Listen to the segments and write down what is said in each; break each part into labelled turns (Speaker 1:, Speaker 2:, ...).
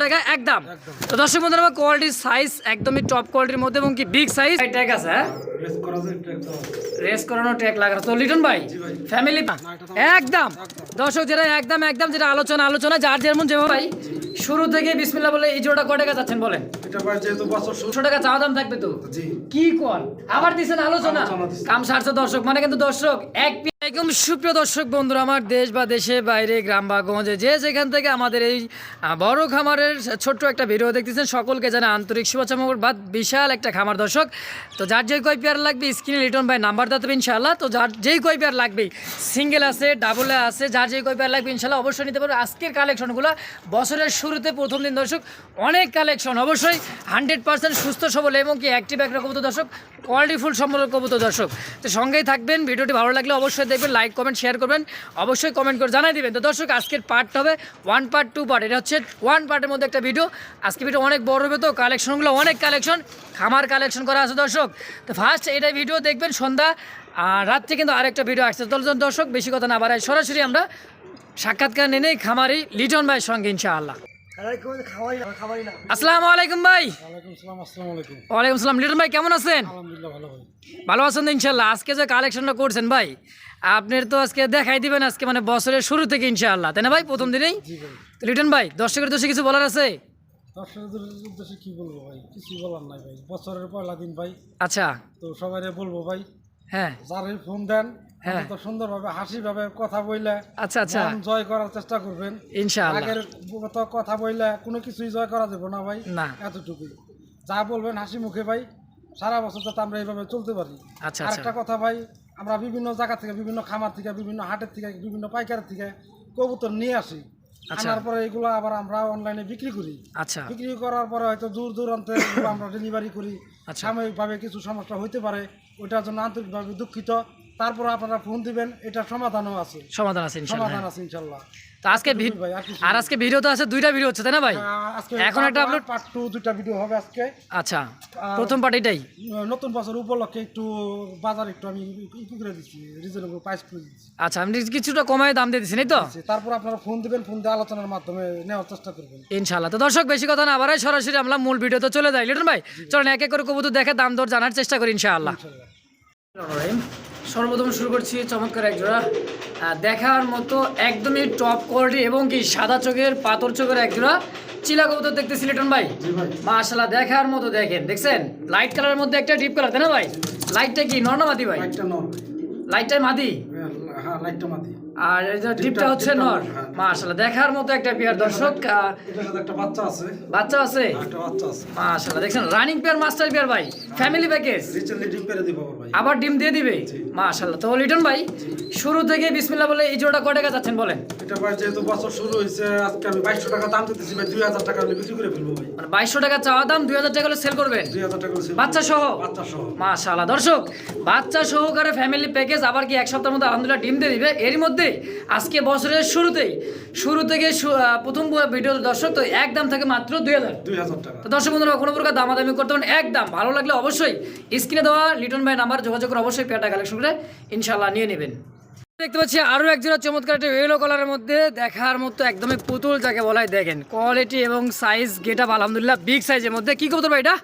Speaker 1: টাকা একদম। তো দর্শক বন্ধুরা কোয়ালিটির সাইজ একদমই টপ কোয়ালিটির মধ্যে এবং কি বিগ সাইজ ট্যাগ আছে। হ্যাঁ রেস করানো ট্যাগ লাগানো। তো লিটন ভাই ফ্যামিলি একদম দর্শক যেটা একদম একদম যেটা আলোচনা যার যেমন যেভাবে ভাই শুরু থেকে বিসমিল্লাহ বলে এই জোড়া কয় টাকা যাচ্ছেন বলেন?
Speaker 2: এটা ভাই যেহেতু বছর
Speaker 1: 100 টাকা চাওয়া দাম থাকবে তো
Speaker 2: জি
Speaker 1: কি কর আবার দিছেন আলোচনা কাম 700 দর্শক মানে কিন্তু দর্শক একদম সুপ্রিয় দর্শক বন্ধুরা আমার দেশ বা দেশের বাইরে গ্রাম বা গঞ্জে যে যেখান থেকে আমাদের এই বড় খামারের ছোট্ট একটা ভিডিও দেখতেছেন সকলকে জানা আন্তরিক শুভেচ্ছা মোবারক। বিশাল একটা খামার দর্শক। তো যার যেই কয় পেয়ার লাগবে স্ক্রিনে লিটন ভাই নাম্বার দেবে ইনশাআল্লাহ। তো যার যেই কয় পেয়ার লাগবে সিঙ্গেল আছে ডাবল আছে যার যেই কয় পেয়ার লাগবে ইনশাআল্লাহ অবশ্যই নিতে পারবে। আজকের কালেকশনগুলো বছরের শুরুতে প্রথম দিন দর্শক অনেক কালেকশন অবশ্যই 100% সুস্থ সবল এবং কি অ্যাক্টিভ একটা কবুতর দর্শক কোয়ালিটিফুল সম্পূর্ণ কবুতর দর্শক। তো সঙ্গেই থাকবেন ভিডিওটি ভালো লাগলে অবশ্যই দেখবেন লাইক কমেন্ট শেয়ার করবেন অবশ্যই কমেন্ট করে জানাই দিবেন। তো দর্শক আজকের পার্ট হবে 1 পার্ট 2 পার্ট। এটা হচ্ছে 1 পার্টের মধ্যে একটা ভিডিও। আজকে ভিডিও অনেক বড় হবে তো কালেকশনগুলো অনেক কালেকশন খামার কালেকশন করা আছে দর্শক। তো ফার্স্ট এটা ভিডিও দেখবেন সন্ধ্যা আর রাত্রে কিন্তু আরেকটা ভিডিও আসছে। তো দর্শক বেশি কথা না বাড়াই সরাসরি আমরা সাক্ষাৎকার নিয়ে নেই খামারি লিটন ভাইয়ের সঙ্গে ইনশাআল্লাহ। আসসালামু আলাইকুম ভাই। ওয়ালাইকুম আসসালাম। লিটন ভাই কেমন আছেন? ভালো আছেন তো ইনশাআল্লাহ। আজকে যে কালেকশনটা করছেন ভাই আপনার তো আজকে দেখাই দিবেন আজকে মানে বছরের শুরু থেকে ইনশাআল্লাহ তাই না ভাই প্রথম দিনেই? তো লিটন ভাই দর্শকের উদ্দেশ্যে কিছু বলার আছে?
Speaker 2: দর্শকদের উদ্দেশ্যে কি বলবো ভাই, কিছু বলার নাই ভাই, বছরের পয়লা দিন ভাই।
Speaker 1: আচ্ছা
Speaker 2: তো সবাই বলবো ভাই
Speaker 1: হ্যাঁ
Speaker 2: যারা ফোন দেন
Speaker 1: হ্যাঁ
Speaker 2: তো সুন্দরভাবে হাসিভাবে কথা বইলে
Speaker 1: আচ্ছা আচ্ছা
Speaker 2: জয় করার চেষ্টা করবেন
Speaker 1: ইনশাআল্লাহ।
Speaker 2: আগের মতো কথা বইলে কোনো কিছুই জয় করা যাবে না ভাই,
Speaker 1: না
Speaker 2: এতটুকুই যা বলবেন হাসি মুখে ভাই সারা বছর যাতে আমরা এইভাবে চলতে পারি।
Speaker 1: আচ্ছা
Speaker 2: আরেকটা কথা ভাই, আমরা বিভিন্ন জায়গা থেকে বিভিন্ন খামার থেকে বিভিন্ন হাটের থেকে বিভিন্ন পাইকারের থেকে কবুতর নিয়ে আসি, আনার পরে এগুলো আবার আমরা অনলাইনে বিক্রি করি।
Speaker 1: আচ্ছা
Speaker 2: বিক্রি করার পরে হয়তো দূর দূরান্তে আমরা ডেলিভারি করি, সাময়িকভাবে কিছু সমস্যা হইতে পারে, ওইটার জন্য আন্তরিকভাবে দুঃখিত। তারপরে আপনারা ফোন দিবেন, এটা সমাধানও আছে,
Speaker 1: সমাধান আছে
Speaker 2: ইনশাল্লাহ।
Speaker 1: তো আজকে আর আজকে ভিডিও তো আছে দুইটা ভিডিও হচ্ছে তাই না ভাই? এখন একটা আপলোড
Speaker 2: পার্ট 2 দুইটা ভিডিও হবে আজকে।
Speaker 1: আচ্ছা প্রথম পার্ট এটাই
Speaker 2: নতুন বছর উপলক্ষে একটু বাজার একটু আমি কি করে দিচ্ছি, রিজনেবল প্রাইস করে দিচ্ছি।
Speaker 1: আচ্ছা আমি কিছুটা কমায় দাম দিয়ে দিচ্ছি তো
Speaker 2: তারপর আপনারা ফোন দিবেন, ফোন দিয়ে আলোচনার মাধ্যমে নেওয়ার চেষ্টা করবেন
Speaker 1: ইনশাআল্লাহ। তো দর্শক বেশি কথা না বাড়াই সরাসরি আমরা মূল ভিডিওতে চলে যাই। লিটন ভাই চলেন এক এক করে কবুতর দেখে দাম দর জানার চেষ্টা করি ইনশাআল্লাহ। সর্বপ্রথম শুরু করছি চমৎকার এক জোড়া দেখার মতো একদমই টপ কোয়ালিটি এবং কি সাদা চোখের পাথর চোখের এক জোড়া চিলা কবুতর দেখতেছি লিটন ভাই মাশাআল্লাহ দেখার মতো। দেখছেন লাইট কালারের মধ্যে একটা ডিপ কালার তাই না ভাই? লাইটটা কি নর না মাদি ভাই? লাইটটাই মাদি
Speaker 2: হ্যাঁ লাইটটা মাদি
Speaker 1: আর এই যে ডিপটা হচ্ছে নর। মাশাআল্লাহ দেখার মতো একটা পেয়ার দর্শক।
Speaker 2: একটা বাচ্চা আছে
Speaker 1: মাশাআল্লাহ দেখছেন রানিং পেয়ার মাস্টার পেয়ার ভাই ফ্যামিলি প্যাকেজ
Speaker 2: রিসেন্টলি ডিম পেরে দিব ভাই,
Speaker 1: আবার ডিম দিয়ে দিবে মাশাআল্লাহ। তো লিটন ভাই শুরু থেকে বিসমিল্লাহ বলে এই জোড়া কয় টাকা যাচ্ছেন বলেন?
Speaker 2: এটা ভাই যেহেতু বছর শুরু হয়েছে আজকে আমি 2200 টাকা দাম দিতেছি ভাই, 2000 টাকা হলে বিক্রি করে ফেলবো ভাই।
Speaker 1: মানে 2200 টাকা চাওয়া দাম 2000 টাকা হলে সেল করবেন?
Speaker 2: 2000 টাকা হলে
Speaker 1: বাচ্চা সহ
Speaker 2: মাশাআল্লাহ
Speaker 1: দর্শক বাচ্চা সহকারে ফ্যামিলি প্যাকেজ আবার কি এক সপ্তাহের মধ্যে আলহামদুলিল্লাহ ডিম দিয়ে দিবে। এর মধ্যে আজকে বছরের শুরু থেকে প্রথম ভিডিও দর্শক তো একদম থাকে মাত্র 2000 টাকা। তো দর্শক বন্ধুরা কোনো প্রকার দামাদামি করতে পারেন একদম। ভালো লাগলে অবশ্যই স্ক্রিনে দেওয়া লিটন ভাই নাম্বার যোগাযোগ করে অবশ্যই পেয়ারটা কালেকশন করে ইনশাআল্লাহ নিয়ে নেবেন। দেখতে পাচ্ছি আরো এক জোড়া চমৎকার একটা ইয়েলো কালারের মধ্যে দেখার মতো একদমই পুতুল যাকে বলা হয়। দেখেন কোয়ালিটি এবং সাইজ গেটআপ আলহামদুলিল্লাহ বিগ সাইজের মধ্যে। কি কবুতর ভাই এটা?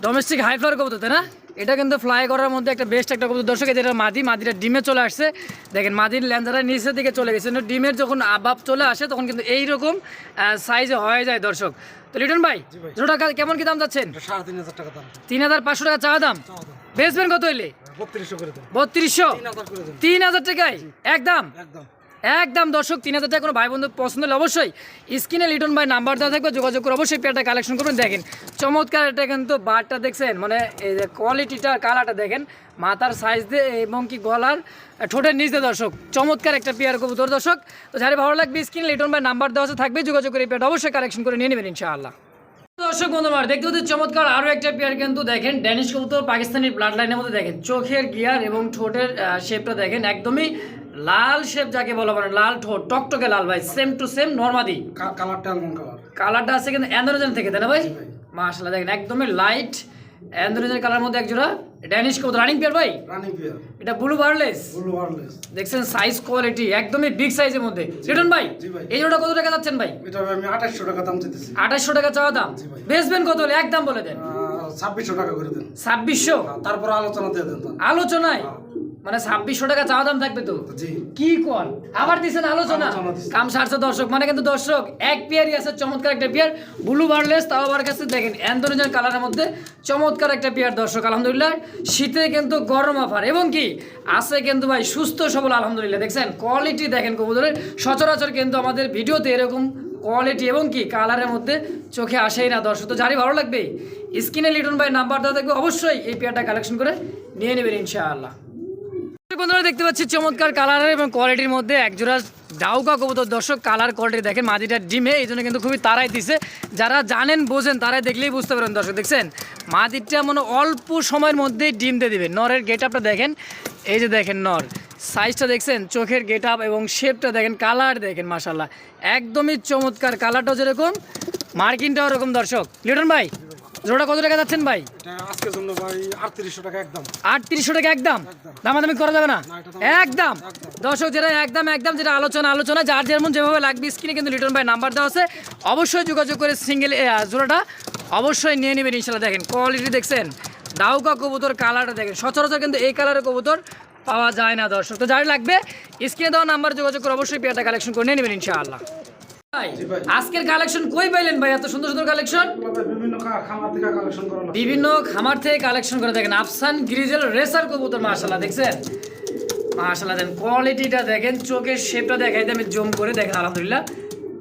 Speaker 1: ডোমেস্টিক হাই ফ্লাওয়ার কবুতর তাই না? এটা কিন্তু ফ্লাই করার মধ্যে একটা বেস্ট একটা কবুতর দর্শক। এটা মাদিটা ডিমে চলে আসছে। দেখেন মাদির ল্যান্সারা নিচের দিকে চলে গেছে। ডিমের যখন আবাব চলে আসে তখন কিন্তু এইরকম সাইজে হয়ে যায় দর্শক। তো লিটন ভাই জোড়া কেমন কি দাম যাচ্ছেন?
Speaker 2: 3500 টাকা দাম।
Speaker 1: 3500 টাকা চাওয়া দাম। বেচবেন কত হইলে?
Speaker 2: 3200 করে দেন।
Speaker 1: 3200 3000 টাকায় একদম দর্শক 3000 টাকা কোনো ভাই বন্ধু পছন্দ হলে অবশ্যই স্ক্রিনে লিটন ভাই নাম্বার দেওয়া থাকবে যোগাযোগ করে অবশ্যই পেয়ারটা কালেকশন করবেন। দেখেন চমৎকার এটা কিন্তু বারটা দেখছেন মানে এই যে কোয়ালিটিটা কালারটা দেখেন মাথার সাইজ দিয়ে এবং কি গলার ঠোঁটের নিচ দিয়ে দর্শক চমৎকার একটা পেয়ার কবুতর দর্শক। তো যারা ভালো লাগবে স্ক্রিনে লিটন ভাই নাম্বার দেওয়া থাকবে যোগাযোগ করে পেয়ারটা অবশ্যই কালেকশন করে নিয়ে নেবেন ইনশাআল্লাহ। দর্শক বন্ধুরা দেখতে হচ্ছে চমৎকার আরো একটা পেয়ার কিন্তু দেখেন ড্যানিশ কবুতর পাকিস্তানি ব্লাড লাইনের মধ্যে। দেখেন চোখের গিয়ার এবং ঠোঁটের শেপটা দেখেন একদমই লাল শেপ যাকে বলা মানে লাল ঠোঁট টকটকে লাল ভাই সেম টু সেম নরমাদি কালারটা আছে কিন্তু অ্যান্ড্রোজেন থেকে তাই না ভাই? মাশাআল্লাহ দেখেন একদমই লাইট ইন্দোনেশিয়ান কালার মধ্যে এক জোড়া ড্যানিশ কবুতর রানিং পেয়ার ভাই।
Speaker 2: রানিং পেয়ার
Speaker 1: এটা ব্লু বার্লেস।
Speaker 2: Blue barless.
Speaker 1: দেখছেন সাইজ কোয়ালিটি একদমই বিগ সাইজের মধ্যে। রিটন ভাই
Speaker 2: জি ভাই।
Speaker 1: এই জোড়া কত টাকা যাচ্ছেন ভাই?
Speaker 2: এটা ভাই আমি 2800 টাকা দাম চাইতেছি।
Speaker 1: 2800 টাকা চাওয়া দাম।
Speaker 2: জি ভাই।
Speaker 1: বেচবেন কত হলে একদম বলে দেন।
Speaker 2: 2600 টাকা করে দেন।
Speaker 1: 2600
Speaker 2: তারপর আলোচনা দিয়ে দেন।
Speaker 1: আলোচনায় মানে 2600 টাকা চাওয়া দাম থাকবে তো।
Speaker 2: জি।
Speaker 1: কি কোন আবার দিছেন আলোচনা
Speaker 2: আলোচনা দিছি।
Speaker 1: কাম সারছে দর্শক মানে কিন্তু দর্শক এক পেয়ারই আছে চমৎকার একটা পেয়ার ব্লু বার্লেস তাও আবার কাছে দেখেন ইন্দোনেশিয়ান কালারের মধ্যে চমৎকার একটা পেয়ার দর্শক আলহামদুলিল্লাহ শীতে কিন্তু গরম অফার এবং কি আছে কিন্তু ভাই সুস্থ সবল আলহামদুলিল্লাহ দেখছেন কোয়ালিটি দেখেন কবুতরের সচরাচর কিন্তু আমাদের ভিডিওতে এরকম কোয়ালিটি এবং কি কালারের মধ্যে চোখে আসেই না দর্শক তো যারই ভালো লাগবে স্ক্রিনে লিটন ভাই নাম্বার দেওয়া থাকবে অবশ্যই এই পেয়ারটা কালেকশন করে নিয়ে নেবেন ইনশাআল্লাহ। বন্ধুরা দেখতে পাচ্ছি চমৎকার কালারের এবং কোয়ালিটির মধ্যে একজোড়া ডাউকা কবুতর দর্শক কালার কোয়ালিটি দেখেন মাদিটা ডিমে এই জন্য কিন্তু খুবই তারাই দিছে যারা জানেন বোঝেন তারাই দেখলেই বুঝতে পারেন দর্শক দেখছেন মাদিটা মানে অল্প সময়ের মধ্যেই ডিম দিয়ে দিবে নরের গেট আপটা দেখেন এই যে দেখেন নর সাইজটা দেখছেন চোখের গেট আপ এবং শেপটা দেখেন কালার দেখেন মাশাল্লাহ একদমই চমৎকার কালারটাও যেরকম মার্কিনটাও ওরকম দর্শক লিটন ভাই জোড়া কত টাকা যাচ্ছেন ভাই?
Speaker 2: এটা আজকের জন্য ভাই 3800 টাকা একদম।
Speaker 1: 3800 টাকা একদম দামাদামি করা যাবে না একদম দর্শক যেটা একদম যেটা আলোচনা যার যেমন যেভাবে লাগবে স্ক্রিনে কিন্তু লিটন ভাই নাম্বার দেওয়া আছে অবশ্যই যোগাযোগ করে সিঙ্গেল জোড়াটা অবশ্যই নিয়ে নেবেন ইনশাল্লাহ। দেখেন কোয়ালিটি দেখছেন ডাউকা কবুতর কালারটা দেখেন সচরাচর কিন্তু এই কালারের কবুতর পাওয়া যায় না দর্শক তো যার লাগবে স্ক্রিনে দেওয়া নাম্বার যোগাযোগ করে অবশ্যই পেয়ারটা কালেকশন করে নিয়ে নেবেন ইনশাআল্লাহ। ভাই আজকের কালেকশন কই পাইলেন ভাই এত সুন্দর সুন্দর কালেকশন? বিভিন্ন খামার থেকে কালেকশন করে দেখেন আফসান গ্রিজেল রেসার কবুতর মাশাআল্লাহ দেখছেন মাশাআল্লাহ দেন কোয়ালিটিটা দেখেন চোখের শেপটা দেখাইতে আমি জুম করে দেখেন আলহামদুলিল্লাহ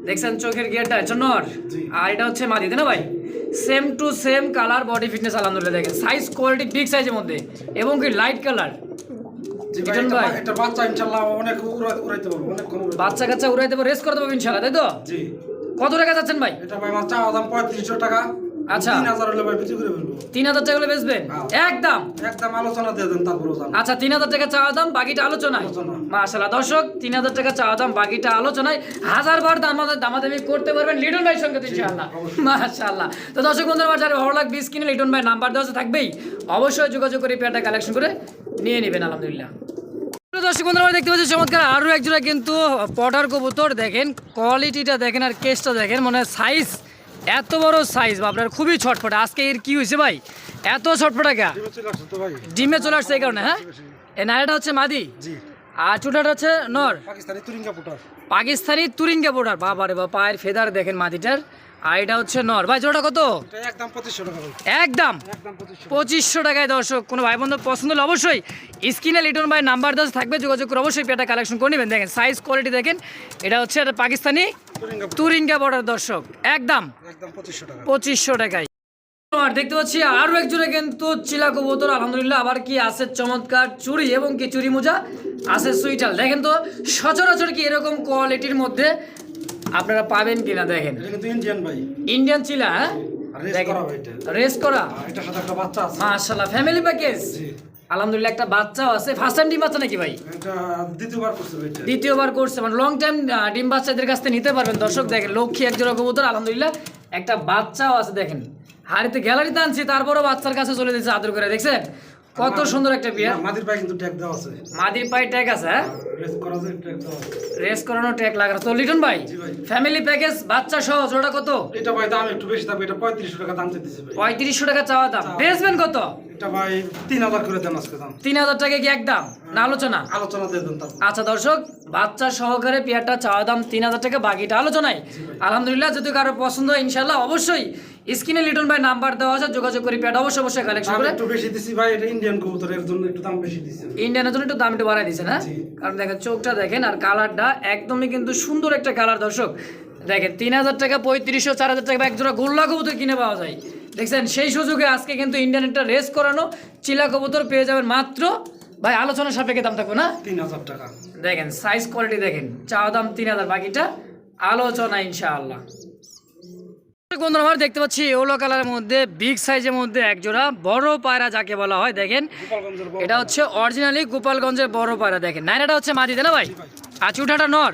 Speaker 1: দেখছেন চোখের গিয়ারটা হচ্ছে নর আর এটা হচ্ছে মাদি তাই না ভাই same to same colour body fitness আলহামদুলিল্লাহ দেখেন সাইজ কোয়ালিটি বিগ সাইজের মধ্যে এবং কি লাইট কালার বাচ্চা কাচ্চা উড়াইতে পারবে রেস করতে পারবে ইনশাআল্লাহ তাই তো?
Speaker 2: জি।
Speaker 1: কত টাকা যাচ্ছেন ভাই?
Speaker 2: এটা ভাই আমার চাওয়া দাম 3500 টাকা।
Speaker 1: আচ্ছা
Speaker 2: 3000 হলে ভাই বিক্রি করে ফেলবো।
Speaker 1: 3000 টাকা হলে বেচবেন একদম
Speaker 2: আলোচনা দিয়ে দেন তারপর জান।
Speaker 1: আচ্ছা 3000 টাকা চাওয়া দাম বাকিটা আলোচনায় মাশাআল্লাহ দর্শক 3000 টাকা চাওয়া দাম বাকিটা আলোচনায় 1000 বার দামাদামি করতে পারবেন লিটন ভাইয়ের সঙ্গে ইনশাআল্লাহ মাশাআল্লাহ। তো দর্শক বন্ধুরা আমার যারা ভালো লাগবে স্ক্রিনে লিটন ভাই নাম্বার দেওয়া থাকবেই অবশ্যই যোগাযোগ করে পেয়ারটা কালেকশন করে নিয়ে নেবেন আলহামদুলিল্লাহ। দর্শক বন্ধুরা আমরা দেখতে পাচ্ছি চমৎকার আরও একজোড়া কিন্তু পটার কবুতর দেখেন কোয়ালিটিটা দেখেন আর কেসটা দেখেন মানে সাইজ এত বড় সাইজ আপনার খুবই ছটফটা আজকে এর কি হয়েছে ভাই এত ছটফটা কে ডিমে চলে আসছে এই কারণে হ্যাঁ এই নাড়াটা হচ্ছে মাদি আর চুটাটা হচ্ছে নর পাকিস্তানি তুরিঙ্গা পোটার বাবারে বাবা পায়ের ফেদার দেখেন মাদিটার আর এটা হচ্ছে নর ভাই জোড়া কত
Speaker 2: একদম 2500 টাকা
Speaker 1: একদম 2500 টাকায় দর্শক কোনো ভাই বন্ধু পছন্দ হলে অবশ্যই স্ক্রিনে লিটন ভাই নাম্বার দেওয়া থাকবে যোগাযোগ করে অবশ্যই পেটা কালেকশন করে নেবেন দেখেন সাইজ কোয়ালিটি দেখেন এটা হচ্ছে এটা পাকিস্তানি তুরিঙ্গা বর্ডার দর্শক একদম 2500 টাকায়। আর দেখতে পাচ্ছি আরো একজনে কিন্তু চিলা কবুতর আলহামদুলিল্লাহ আবার কি আছে চমৎকার চুড়ি এবং কি চুড়ি মোজা আছে সুইটাল দেখেন তো সচরাচর কি এরকম কোয়ালিটির মধ্যে আপনারা পাবেন কিনা দেখেন ইন্ডিয়ান চিলা রেস করা মাশাআল্লাহ ফ্যামিলি প্যাকেজ আলহামদুলিল্লাহ একটা বাচ্চাও আছে ফার্স্ট টাইম ডিম বাচ্চা নাকি ভাই? দ্বিতীয়বার করছে মানে লং টাইম ডিম বাচ্চাদের কাছ থেকে নিতে পারবেন দর্শক দেখেন লক্ষ্মী একজোড়া কবুতর আলহামদুলিল্লাহ একটা বাচ্চাও আছে দেখেন হাড়িতে গ্যালারিতে আনছি তারপরও বাচ্চার কাছে চলে দিচ্ছে আদর করে দেখছেন কত সুন্দর একটা বিয়ার
Speaker 2: মাদির পায়ে কিন্তু ট্যাগ দেওয়া আছে
Speaker 1: মাদির পায়ে ট্যাগ আছে হ্যাঁ রেস করানো ট্যাগ লাগানো তো লিটন ভাই ফ্যামিলি প্যাকেজ বাচ্চা সহ জোড়া কত?
Speaker 2: এটা ভাই দাম একটু বেশি দাম এটা 3500 টাকা দাম চাইতেছে ভাই
Speaker 1: 3500 টাকা চাওয়া দাম বেচবেন কত?
Speaker 2: এটা ভাই 3000 করে দেন আজকে দাম
Speaker 1: 3000 টাকা কি একদম না আলোচনা
Speaker 2: দিয়ে দেন তারপর
Speaker 1: আচ্ছা দর্শক বাচ্চা সহকারে পেয়ারটা চাওয়া দাম 3000 টাকা বাকিটা আলোচনায় আলহামদুলিল্লাহ যদি কারো পছন্দ হয় ইনশাআল্লাহ অবশ্যই স্ক্রিনে লিটন ভাই নাম্বার দেওয়া আছে যোগাযোগ করে পেয়ারটা অবশ্যই কালেকশন করে
Speaker 2: একটু বেশি দিছি ভাই এটা ইন্ডিয়ান কবুতরের জন্য একটু দাম বেশি দিছি
Speaker 1: ইন্ডিয়ানের জন্য একটু দাম একটু বাড়াই দিয়েছেন হ্যাঁ কারণ দেখেন চোখটা দেখেন আর কালারটা একদমই কিন্তু সুন্দর একটা কালার দর্শক দেখেন 3000 টাকা 3500 4000 টাকা এক জোড়া গোল্লা কবুতর কিনে পাওয়া যায় দেখছেন সেই সুযোগে আজকে কিন্তু ইন্ডিয়ান একটা রেস করানো চিলা কবুতর পেয়ে যাবেন মাত্র ভাই আলোচনা সাপেক্ষে দাম থাকবে না
Speaker 2: 3000 টাকা
Speaker 1: দেখেন সাইজ কোয়ালিটি দেখেন চাওয়া দাম 3000 বাকিটা আলোচনা ইনশাআল্লাহ। বন্ধুরা আমরা দেখতে পাচ্ছি ইয়েলো কালারের মধ্যে বিগ সাইজের মধ্যে এক জোড়া বড় পায়রা যাকে বলা হয় দেখেন এটা হচ্ছে অরিজিনালি গোপালগঞ্জের বড় পায়রা দেখেন নাইরাটা হচ্ছে মাদি তাই না ভাই আর চুটাটা নর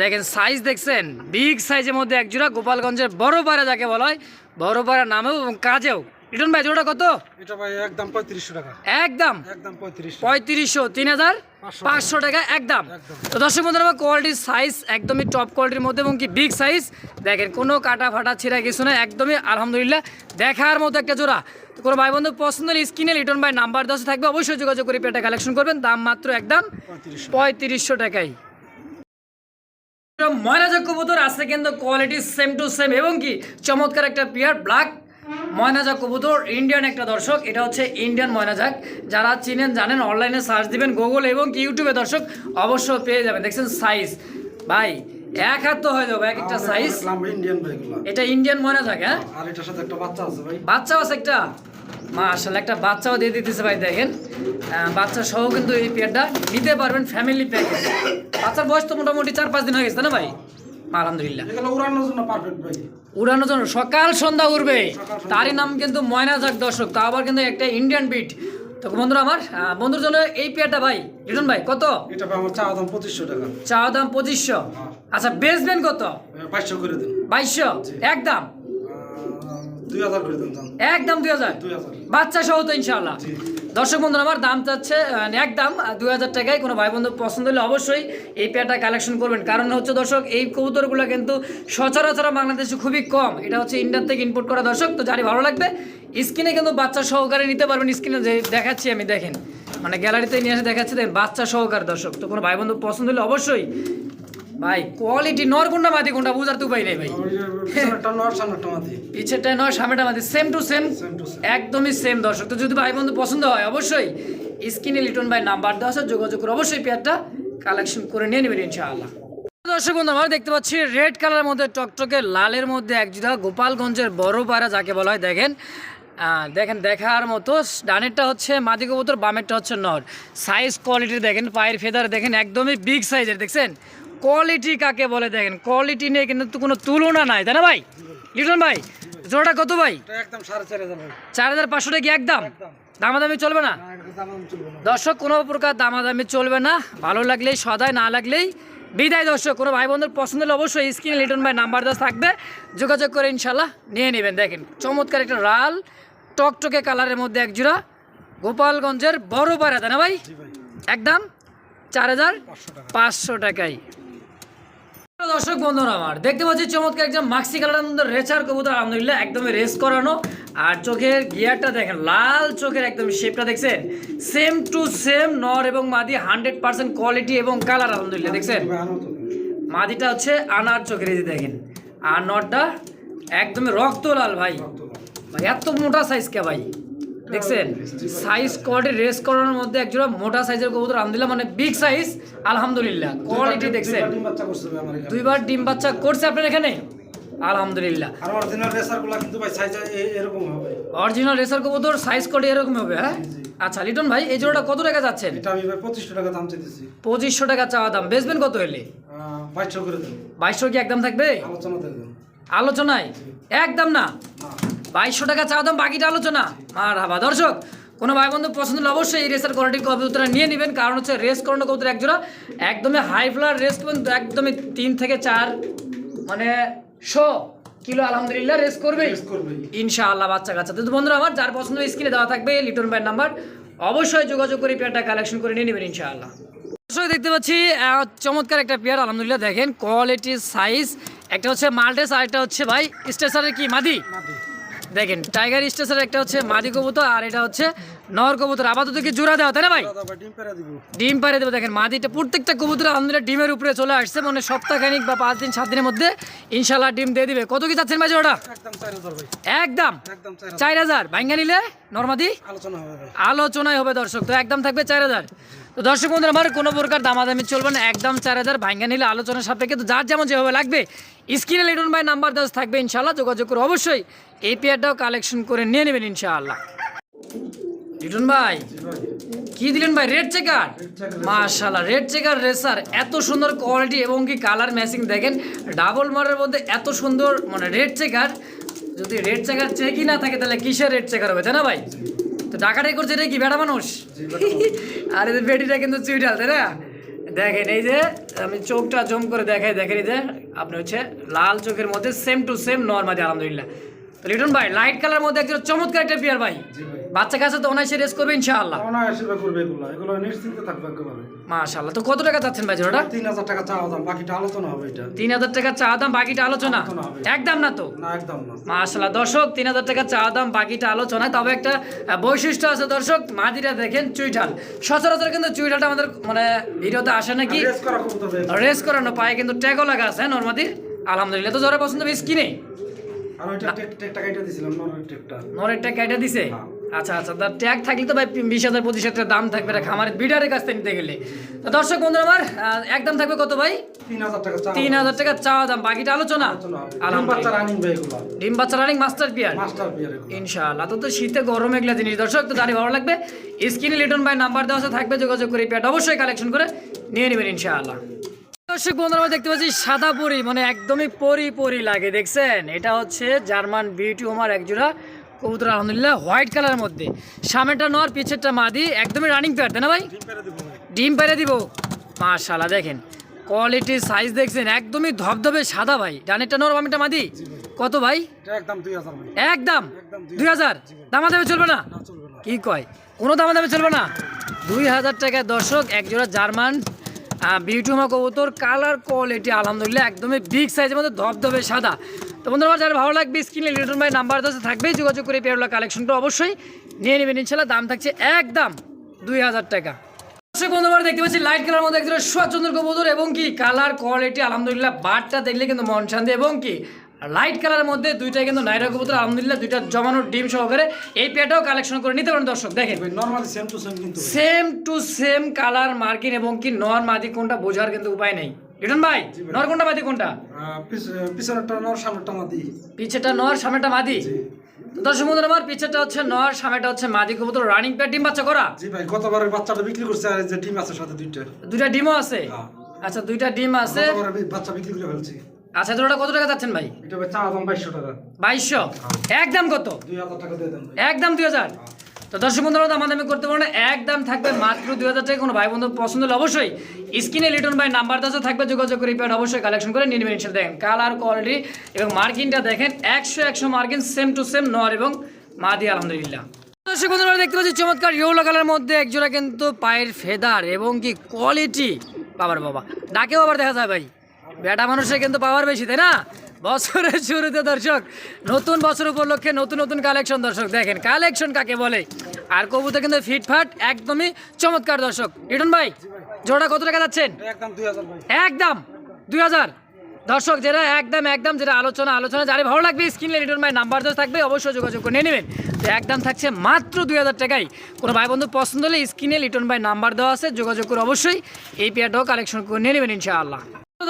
Speaker 1: দেখেন সাইজ দেখছেন বিগ সাইজের মধ্যে এক জোড়া গোপালগঞ্জের বড় পায়রা যাকে বলা হয় বড় পায়রা নামেও এবং কাজেও রিটন ভাই জোড়া কত?
Speaker 2: এটা ভাই একদম 3500 টাকা,
Speaker 1: একদম
Speaker 2: একদম 3500।
Speaker 1: 3500, 3500 টাকা একদম। তো দর্শক বন্ধুরা, কোয়ালিটির সাইজ একদমই টপ কোয়ালিটির মধ্যে এবং কি বিগ সাইজ দেখেন, কোনো কাটা ফাটা ছিঁড়া কিছু না, একদমই আলহামদুলিল্লাহ দেখার মতো একটা জোড়া। তো কোনো ভাই বন্ধু পছন্দ হলে স্ক্রিনে লিটন ভাই নাম্বার 10 থাকবে, অবশ্যই যোগাযোগ করে পেয়ারটা কালেকশন করবেন। দাম মাত্র একদম 3500 টাকায়। ময়নাজাক কবুতর আছে কিন্তু কোয়ালিটি সেম টু সেম এবং কি চমৎকার একটা পেয়ার ব্ল্যাক ময়নাজাক কবুতর, ইন্ডিয়ান একটা দর্শক, এটা হচ্ছে ইন্ডিয়ান ময়নাজাক। যারা চিনেন জানেন, অনলাইনে সার্চ দিবেন গুগল এবং কি ইউটিউবে দর্শক অবশ্যই পেয়ে যাবেন। দেখছেন সাইজ ভাই এক হাত তো হয়ে যাবে এক একটা সাইজ।
Speaker 2: ইন্ডিয়ান ভাইগুলো,
Speaker 1: এটা ইন্ডিয়ান ময়নাজাক। হ্যাঁ,
Speaker 2: আর এটার সাথে একটা বাচ্চা আছে ভাই,
Speaker 1: বাচ্চাও আছে একটা, মাশাআল্লাহ একটা বাচ্চাও দিয়ে দিতেছে ভাই। দেখেন বাচ্চা সহ কিন্তু এই পেয়ারটা নিতে পারবেন ফ্যামিলি প্যাকেজ। বাচ্চার বয়স তো মোটামুটি 4-5 দিন হয়ে গেছে না ভাই? আলহামদুলিল্লাহ,
Speaker 2: এগুলো উড়ানোর জন্য পারফেক্ট ভাই,
Speaker 1: উড়ানোর জন্য সকাল সন্ধ্যা উড়বে। তারই নাম কিন্তু ময়নাজাক দর্শক, তা আবার কিন্তু একটা ইন্ডিয়ান বিট। তো বন্ধুরা আমার বন্ধুর জন্য এই পেয়ারটা ভাই রিটন ভাই কত?
Speaker 2: এটা ভাই আমার চাওয়া দাম 2500 টাকা।
Speaker 1: চাওয়া দাম 2500। আচ্ছা বেচবেন কত?
Speaker 2: 2200 করে দেন।
Speaker 1: 2200 একদম,
Speaker 2: 2000 করে দেন।
Speaker 1: একদম 2000 বাচ্চা সহ তো ইনশাআল্লাহ। দর্শক বন্ধুরা আমার দাম চাচ্ছে একদম 2000 টাকায়। কোনো ভাই বন্ধু পছন্দ হলে অবশ্যই এই পেয়ারটা কালেকশন করবেন। কারণ হচ্ছে দর্শক এই কবুতরগুলো কিন্তু সচরাচর বাংলাদেশে খুবই কম, এটা হচ্ছে ইন্ডিয়ান থেকে ইম্পোর্ট করা দর্শক। তো যারই ভালো লাগবে স্ক্রিনে কিন্তু বাচ্চা সহকারে নিতে পারবেন। স্ক্রিনে যে দেখাচ্ছি আমি, দেখেন মানে গ্যালারিতে নিয়ে এসে দেখাচ্ছি, দেখেন বাচ্চা সহকারে দর্শক। তো কোনো ভাই বন্ধু পছন্দ হলে অবশ্যই ভাই কোয়ালিটি নর কোনটা মাদি কোনটা বুঝার তো উপায় নেই ভাই। পিছেরটা নয় সামনেটা মাদি, সেম টু সেম, একদমই সেম দর্শক। তো যদি ভাই বন্ধু পছন্দ হয় অবশ্যই স্ক্রিনে লিটন ভাই নাম্বার দেওয়া আছে, যোগাযোগ করে অবশ্যই পেয়ারটা কালেকশন করে নিয়ে নেবেন ইনশাআল্লাহ। দর্শক বন্ধু আমরা দেখতে পাচ্ছি রেড কালারের মধ্যে টকটকে লালের মধ্যে এক জোড়া গোপালগঞ্জের বড় পায়রা যাকে বলা হয়। দেখেন দেখেন দেখার মতো, ডানেরটা হচ্ছে মাদি কবুতর, বামেরটা হচ্ছে নর। সাইজ কোয়ালিটি দেখেন, পায়ের ফেদার দেখেন একদমই বিগ সাইজের। দেখছেন কোয়ালিটি কাকে বলে, দেখেন কোয়ালিটি নিয়ে কিন্তু কোনো তুলনা নাই, তাই না ভাই লিটন ভাই? জোড়াটা কত ভাই?
Speaker 2: একদম 4500 ভাই।
Speaker 1: 4500 টাকা একদম, দামাদামি চলবে না দর্শক, কোনো প্রকার দামাদামি চলবে না। ভালো লাগলেই সদায়, না লাগলেই বিদায় দর্শক। কোনো ভাই বন্ধুর পছন্দ হলে অবশ্যই স্ক্রিনে লিটন ভাই নাম্বার 10 থাকবে, যোগাযোগ করে ইনশাল্লাহ নিয়ে নেবেন। দেখেন চমৎকার একটা লাল টকটকে কালারের মধ্যে এক জোড়া গোপালগঞ্জের বড় পায়রা, তাই না ভাই? একদম 4500 টাকায়। দর্শক বন্ধুরা আমার দেখতে পাচ্ছি চমৎকার একজন মাক্সি কালারের মধ্যে রেচার কবুতর, আলহামদুলিল্লাহ একদমই রেস করানো। আর চোখের গিয়ারটা দেখেন, লাল চোখের একদম শেপটা দেখছেন, সেম টু সেম নর এবং মাদি 100% কোয়ালিটি এবং কালার আলহামদুলিল্লাহ। দেখছেন মাদিটা হচ্ছে আনার চোখের, এই যে দেখেন, আর নরটা একদমই রক্ত লাল ভাই। ভাই এত মোটা সাইজ কে ভাই? দেখছেন সাইজ কোয়ালিটি রেস করানোর মধ্যে একজোড়া মোটা সাইজের কবুতর আলহামদুলিল্লাহ, মানে বিগ সাইজ আলহামদুলিল্লাহ। কোয়ালিটি দেখছেন, দুইবার ডিম বাচ্চা করছে আপনার এখানে আলহামদুলিল্লাহ।
Speaker 2: আর অরিজিনাল রেসারগুলো কিন্তু ভাই সাইজ এরকম হবে,
Speaker 1: অরিজিনাল রেসার কবুতর সাইজ কোয়ালিটি এরকম হবে। হ্যাঁ আচ্ছা লিটন ভাই এই জোড়াটা কত টাকা যাচ্ছেন?
Speaker 2: এটা আমি ভাই 2500 টাকা দাম চাইতেছি।
Speaker 1: 2500 টাকা চাওয়া দাম, বেচবেন কত হলে?
Speaker 2: 2200 করে দেন।
Speaker 1: 2200 কি একদম থাকবে?
Speaker 2: আলোচনা দেন।
Speaker 1: আলোচনায় একদম না, 2200 টাকা চাওয়া দাম, বাকিটা আলোচনা। মারহাবা দর্শক, কোনো ভাই বন্ধু পছন্দ হলে অবশ্যই এই রেসার কোয়ালিটির কবুতরটা নিয়ে নেবেন। কারণ হচ্ছে রেস করানো কবুতর একজোড়া একদমই হাই ফ্লাওয়ার রেস করবেন, একদমই 3 থেকে 4 মানে 100 কিলো আলহামদুলিল্লাহ রেস করবে ইনশাআল্লাহ বাচ্চা কাচ্চা। তো বন্ধুরা আমার যার পছন্দ স্ক্রিনে দেওয়া থাকবে লিটন ভাইয়ের নাম্বার, অবশ্যই যোগাযোগ করে পেয়ারটা কালেকশন করে নিয়ে নেবেন ইনশাআল্লাহ। অবশ্যই দেখতে পাচ্ছি চমৎকার একটা পেয়ার আলহামদুলিল্লাহ। দেখেন কোয়ালিটি সাইজ, একটা হচ্ছে মাল্টেস আর একটা হচ্ছে ভাই স্টেসারের কি মাদি। দেখেন টাইগার স্টেসারের একটা হচ্ছে মাদি কবুতর আর এটা হচ্ছে নর কবুতর। আপাতত কি জোড়া দেওয়া, তাই না ভাই? ডিম পারে দেবো। দেখেন মাদিটা প্রত্যেকটা কবুতর আলহামদুলিল্লাহ ডিমের উপরে চলে আসছে, মানে সপ্তাহখানিক বা 5 দিন 7 দিনের মধ্যে ইনশাল্লাহ ডিম দিয়ে দিবে। কত কি চাচ্ছেন ভাই জোড়া? একদম 4000 ভাঙ্গা নিলে নরমাদি আলোচনায় হবে দর্শক। তো একদম থাকবে 4000। তো দর্শক বন্ধুরা আমার কোনো প্রকার দামাদামি চলবে না, একদম 4000 ভাঙ্গা নিলে আলোচনার সাপেক্ষে। তো যার যেমন যেভাবে লাগবে স্ক্রিনে লিটন ভাই নাম্বার 10 থাকবে ইনশাল্লাহ, যোগাযোগ করে অবশ্যই এই পেয়ারটাও কালেকশন করে নিয়ে নেবেন ইনশাআল্লাহ। লিটন ভাই কি দিলেন ভাই? রেড চেকার, মাশাআল্লাহ রেড চেকার রেসার, এত সুন্দর কোয়ালিটি এবং কি কালার ম্যাচিং। দেখেন ডাবল মারের মধ্যে এত সুন্দর মানে রেড চেকার। যদি রেড চেকার চেকই না থাকে তাহলে কিসের রেড চেকার হবে, তাই না ভাই? তো ডাকাটাই করছে এটা কি বেড়া মানুষ? আর এই বেটিটা কিন্তু চুইটাল, তাই না? দেখেন এই যে আমি চোখটা জম করে দেখাই, দেখেন এই যে আপনি হচ্ছে লাল চোখের মধ্যে সেম টু সেম নরমাদি আলহামদুলিল্লাহ। তো লিটন ভাই লাইট কালার মধ্যে একজন চমৎকার একটা পেয়ার ভাই,
Speaker 2: জি ভাই।
Speaker 1: বাচ্চা কাছে তো অনায়াসে রেস করবে ইনশাআল্লাহ।
Speaker 2: অনায়াসে করবে এগুলো নিশ্চিন্তে থাকবে একেবারে।
Speaker 1: মাশাআল্লাহ। তো কত টাকা চাচ্ছেন ভাই জোড়াটা?
Speaker 2: 3000 টাকা চাওয়া দাম, বাকিটা আলোচনা হবে। এটা
Speaker 1: 3000 টাকা চা দাম, বাকিটা আলোচনা।
Speaker 2: আলোচনা হবে।
Speaker 1: একদম না তো?
Speaker 2: না, একদম না।
Speaker 1: মাশাআল্লাহ দর্শক, 3000 টাকা চা দাম, বাকিটা আলোচনা। তবে একটা বৈশিষ্ট্য আছে দর্শক, মাদিটা দেখেন চুইঠাল। সচরাচর কিন্তু চুইঠালটা আমাদের মানে ভিডিওতে আসে নাকি,
Speaker 2: রেস করা কবুতর ভাই।
Speaker 1: রেস করানো পায়ে কিন্তু ট্যাগও লাগা আছে নরমাদির। আলহামদুলিল্লাহ। তো জোড়া পছন্দ বেশ কিনে
Speaker 2: আর ওইটা টেকটা কাইটা দিছিলাম, নরের টেকটা।
Speaker 1: নরের ট্যাগ কেটে দিছে?
Speaker 2: হ্যাঁ।
Speaker 1: আচ্ছা আচ্ছা, তার ট্যাগ থাকলে তো ভাই 20,000 25,000 দাম থাকবে এটা খামারের বিডারের কাছ থেকে নিতে গেলে। তো দর্শক বন্ধুরা আমার একদম থাকবে কত ভাই?
Speaker 2: 3000 টাকা চাওয়া।
Speaker 1: 3000 টাকা চাওয়া দাম, বাকিটা আলোচনা।
Speaker 2: আলোচনা হবে। ডিম বাচ্চা
Speaker 1: আলহামদুলিল্লাহ।
Speaker 2: রানিং ভাই এগুলো।
Speaker 1: ডিম বাচ্চা রানিং মাস্টার পিয়ার
Speaker 2: মাস্টার পিয়ার এগুলো।
Speaker 1: ইনশাআল্লাহ। তো শীতে গরম এগুলা জিনিস দর্শক, তো দাঁড়িয়ে ভালো লাগবে। স্ক্রিনে লিটন ভাই নাম্বার দেওয়া আছে, থাকবে, যোগাযোগ করে পেয়ারটা অবশ্যই কালেকশন করে নিয়ে নেবেন ইনশাআল্লাহ। দর্শক বন্ধুরা আমরা দেখতে পাচ্ছি সাদা পরি, মানে একদমই পরি পরি লাগে, দেখছেন? এটা হচ্ছে জার্মান বিউটি ওমার একজোড়া কবুতর, আলহামদুলিল্লাহ হোয়াইট কালারের মধ্যে। সামনেটা নর, পিছেরটা মাদি, একদমই রানিং পেয়ার, তাই না ভাই?
Speaker 2: ডিম পেরে দেবো ভাই।
Speaker 1: ডিম পেরে দিব। মাশাআল্লাহ দেখেন কোয়ালিটি, সাইজ দেখছেন, একদমই ধবধবে সাদা ভাই। ডানেরটা নর, বামেরটা মাদি। কত ভাই?
Speaker 2: এটা একদম 2000 ভাই।
Speaker 1: একদম
Speaker 2: একদম
Speaker 1: 2000। দামা দামে চলবে না?
Speaker 2: না, চলবে না।
Speaker 1: কি কয়, কোনো দামা দামে চলবে না? 2000 টাকায় দর্শক একজোড়া জার্মান বিউটিমা কবুতর, কালার কোয়ালিটি আলহামদুলিল্লাহ একদমই বিগ সাইজের মধ্যে ধবধবে সাদা। তো বন্ধুরা যারা ভালো লাগবে স্ক্রিনে লিটন ভাই নাম্বার দেওয়া থাকবেই, যোগাযোগ করে পেয়ারগুলো কালেকশনটা অবশ্যই নিয়ে নেবেন ইনশাল্লাহ। দাম থাকছে একদম 2000 টাকা। দর্শক বন্ধুরা দেখতে পাচ্ছি লাইট কালার মধ্যে একজোড়া সুন্দর কবুতর, এবং কি কালার কোয়ালিটি আলহামদুলিল্লাহ, বারটা দেখলে কিন্তু মন শান্তি, এবং কি লাইট কালারের মধ্যে দুইটাই কিন্তু নাইরা কবুতর, আলহামদুলিল্লাহ দুইটা জমানোর ডিম সহকারে এই পেয়ারটাও কালেকশন করে নিতে পারেন দর্শক। দেখেন
Speaker 2: নরমালি সেম টু সেম কিন্তু।
Speaker 1: Same to same colour marking, এবং কি নর মাদি কোনটা বোঝার কিন্তু উপায় নেই। লিটন ভাই নর কোনটা মাদি কোনটা?
Speaker 2: পিছনেরটা নর, সামনেরটা মাদি।
Speaker 1: পিছেটা নর, সামনেটা মাদি। তো দর্শক বন্ধুরা আমার পিছেটা হচ্ছে নর, সামনেটা হচ্ছে মাদি কবুতর, রানিং পেয়ার, ডিম বাচ্চা করা।
Speaker 2: জি ভাই, গতবারের বাচ্চাটা বিক্রি করছে, আর এই যে ডিম আছে সাথে
Speaker 1: দুইটা ডিমও আছে?
Speaker 2: হ্যাঁ।
Speaker 1: আচ্ছা দুইটা ডিম আছে।
Speaker 2: গতবারের বাচ্চা বিক্রি করে ফেলছি।
Speaker 1: আচ্ছা তোরা কত টাকা যাচ্ছেন ভাই?
Speaker 2: এটা ভাই চাওয়া দাম 2200 টাকা।
Speaker 1: 2200? একদম কত?
Speaker 2: 2000 টাকা দিয়ে দেন ভাই।
Speaker 1: একদম 2000। তো দর্শক বন্ধুরা দামাদামি করতে পারেন, একদম থাকবে মাত্র 2000 টাকা। কোনো ভাই বন্ধু পছন্দ হলে অবশ্যই স্ক্রিনে লিটন ভাই নাম্বার দেওয়া থাকবে, যোগাযোগ করে পেয়ার অবশ্যই কালেকশন করে নিয়ে নেবেন ইনশাআল্লাহ। দেখেন কালার কোয়ালিটি এবং মার্কিংটা দেখেন, 100 মার্কিং, সেম টু সেম নর এবং মাদি, আলহামদুলিল্লাহ। দর্শক বন্ধুরা দেখতে পাচ্ছি চমৎকার ইয়েলো কালার মধ্যে একজোড়া কিন্তু পায়ের ফেদার, এবং কি কোয়ালিটি বাবার বাবা, ডাকেও আবার দেখা যায় ভাই। বেটা মানুষের কিন্তু পাওয়ার বেশি, তাই না? বছরের শুরুতে দর্শক নতুন বছর উপলক্ষে নতুন নতুন কালেকশন, দর্শক দেখেন কালেকশন কাকে বলে। আর কবুতর কিন্তু ফিটফাট একদমই চমৎকার দর্শক। লিটন ভাই জোড়া কত টাকা যাচ্ছেন?
Speaker 2: একদম 2000 ভাই।
Speaker 1: একদম 2000। দর্শক যেটা একদম যেটা আলোচনা যারা ভালো লাগবে স্ক্রিনে লিটন ভাই নাম্বার দেওয়া থাকবে, অবশ্যই যোগাযোগ করে নিয়ে নেবেন। তো একদম থাকছে মাত্র 2000 টাকায়। কোনো ভাই বন্ধু পছন্দ হলে স্ক্রিনে লিটন ভাই নাম্বার দেওয়া আছে, যোগাযোগ করে অবশ্যই এই পেয়ারটাও কালেকশন করে নিয়ে নেবেন ইনশাআল্লাহ।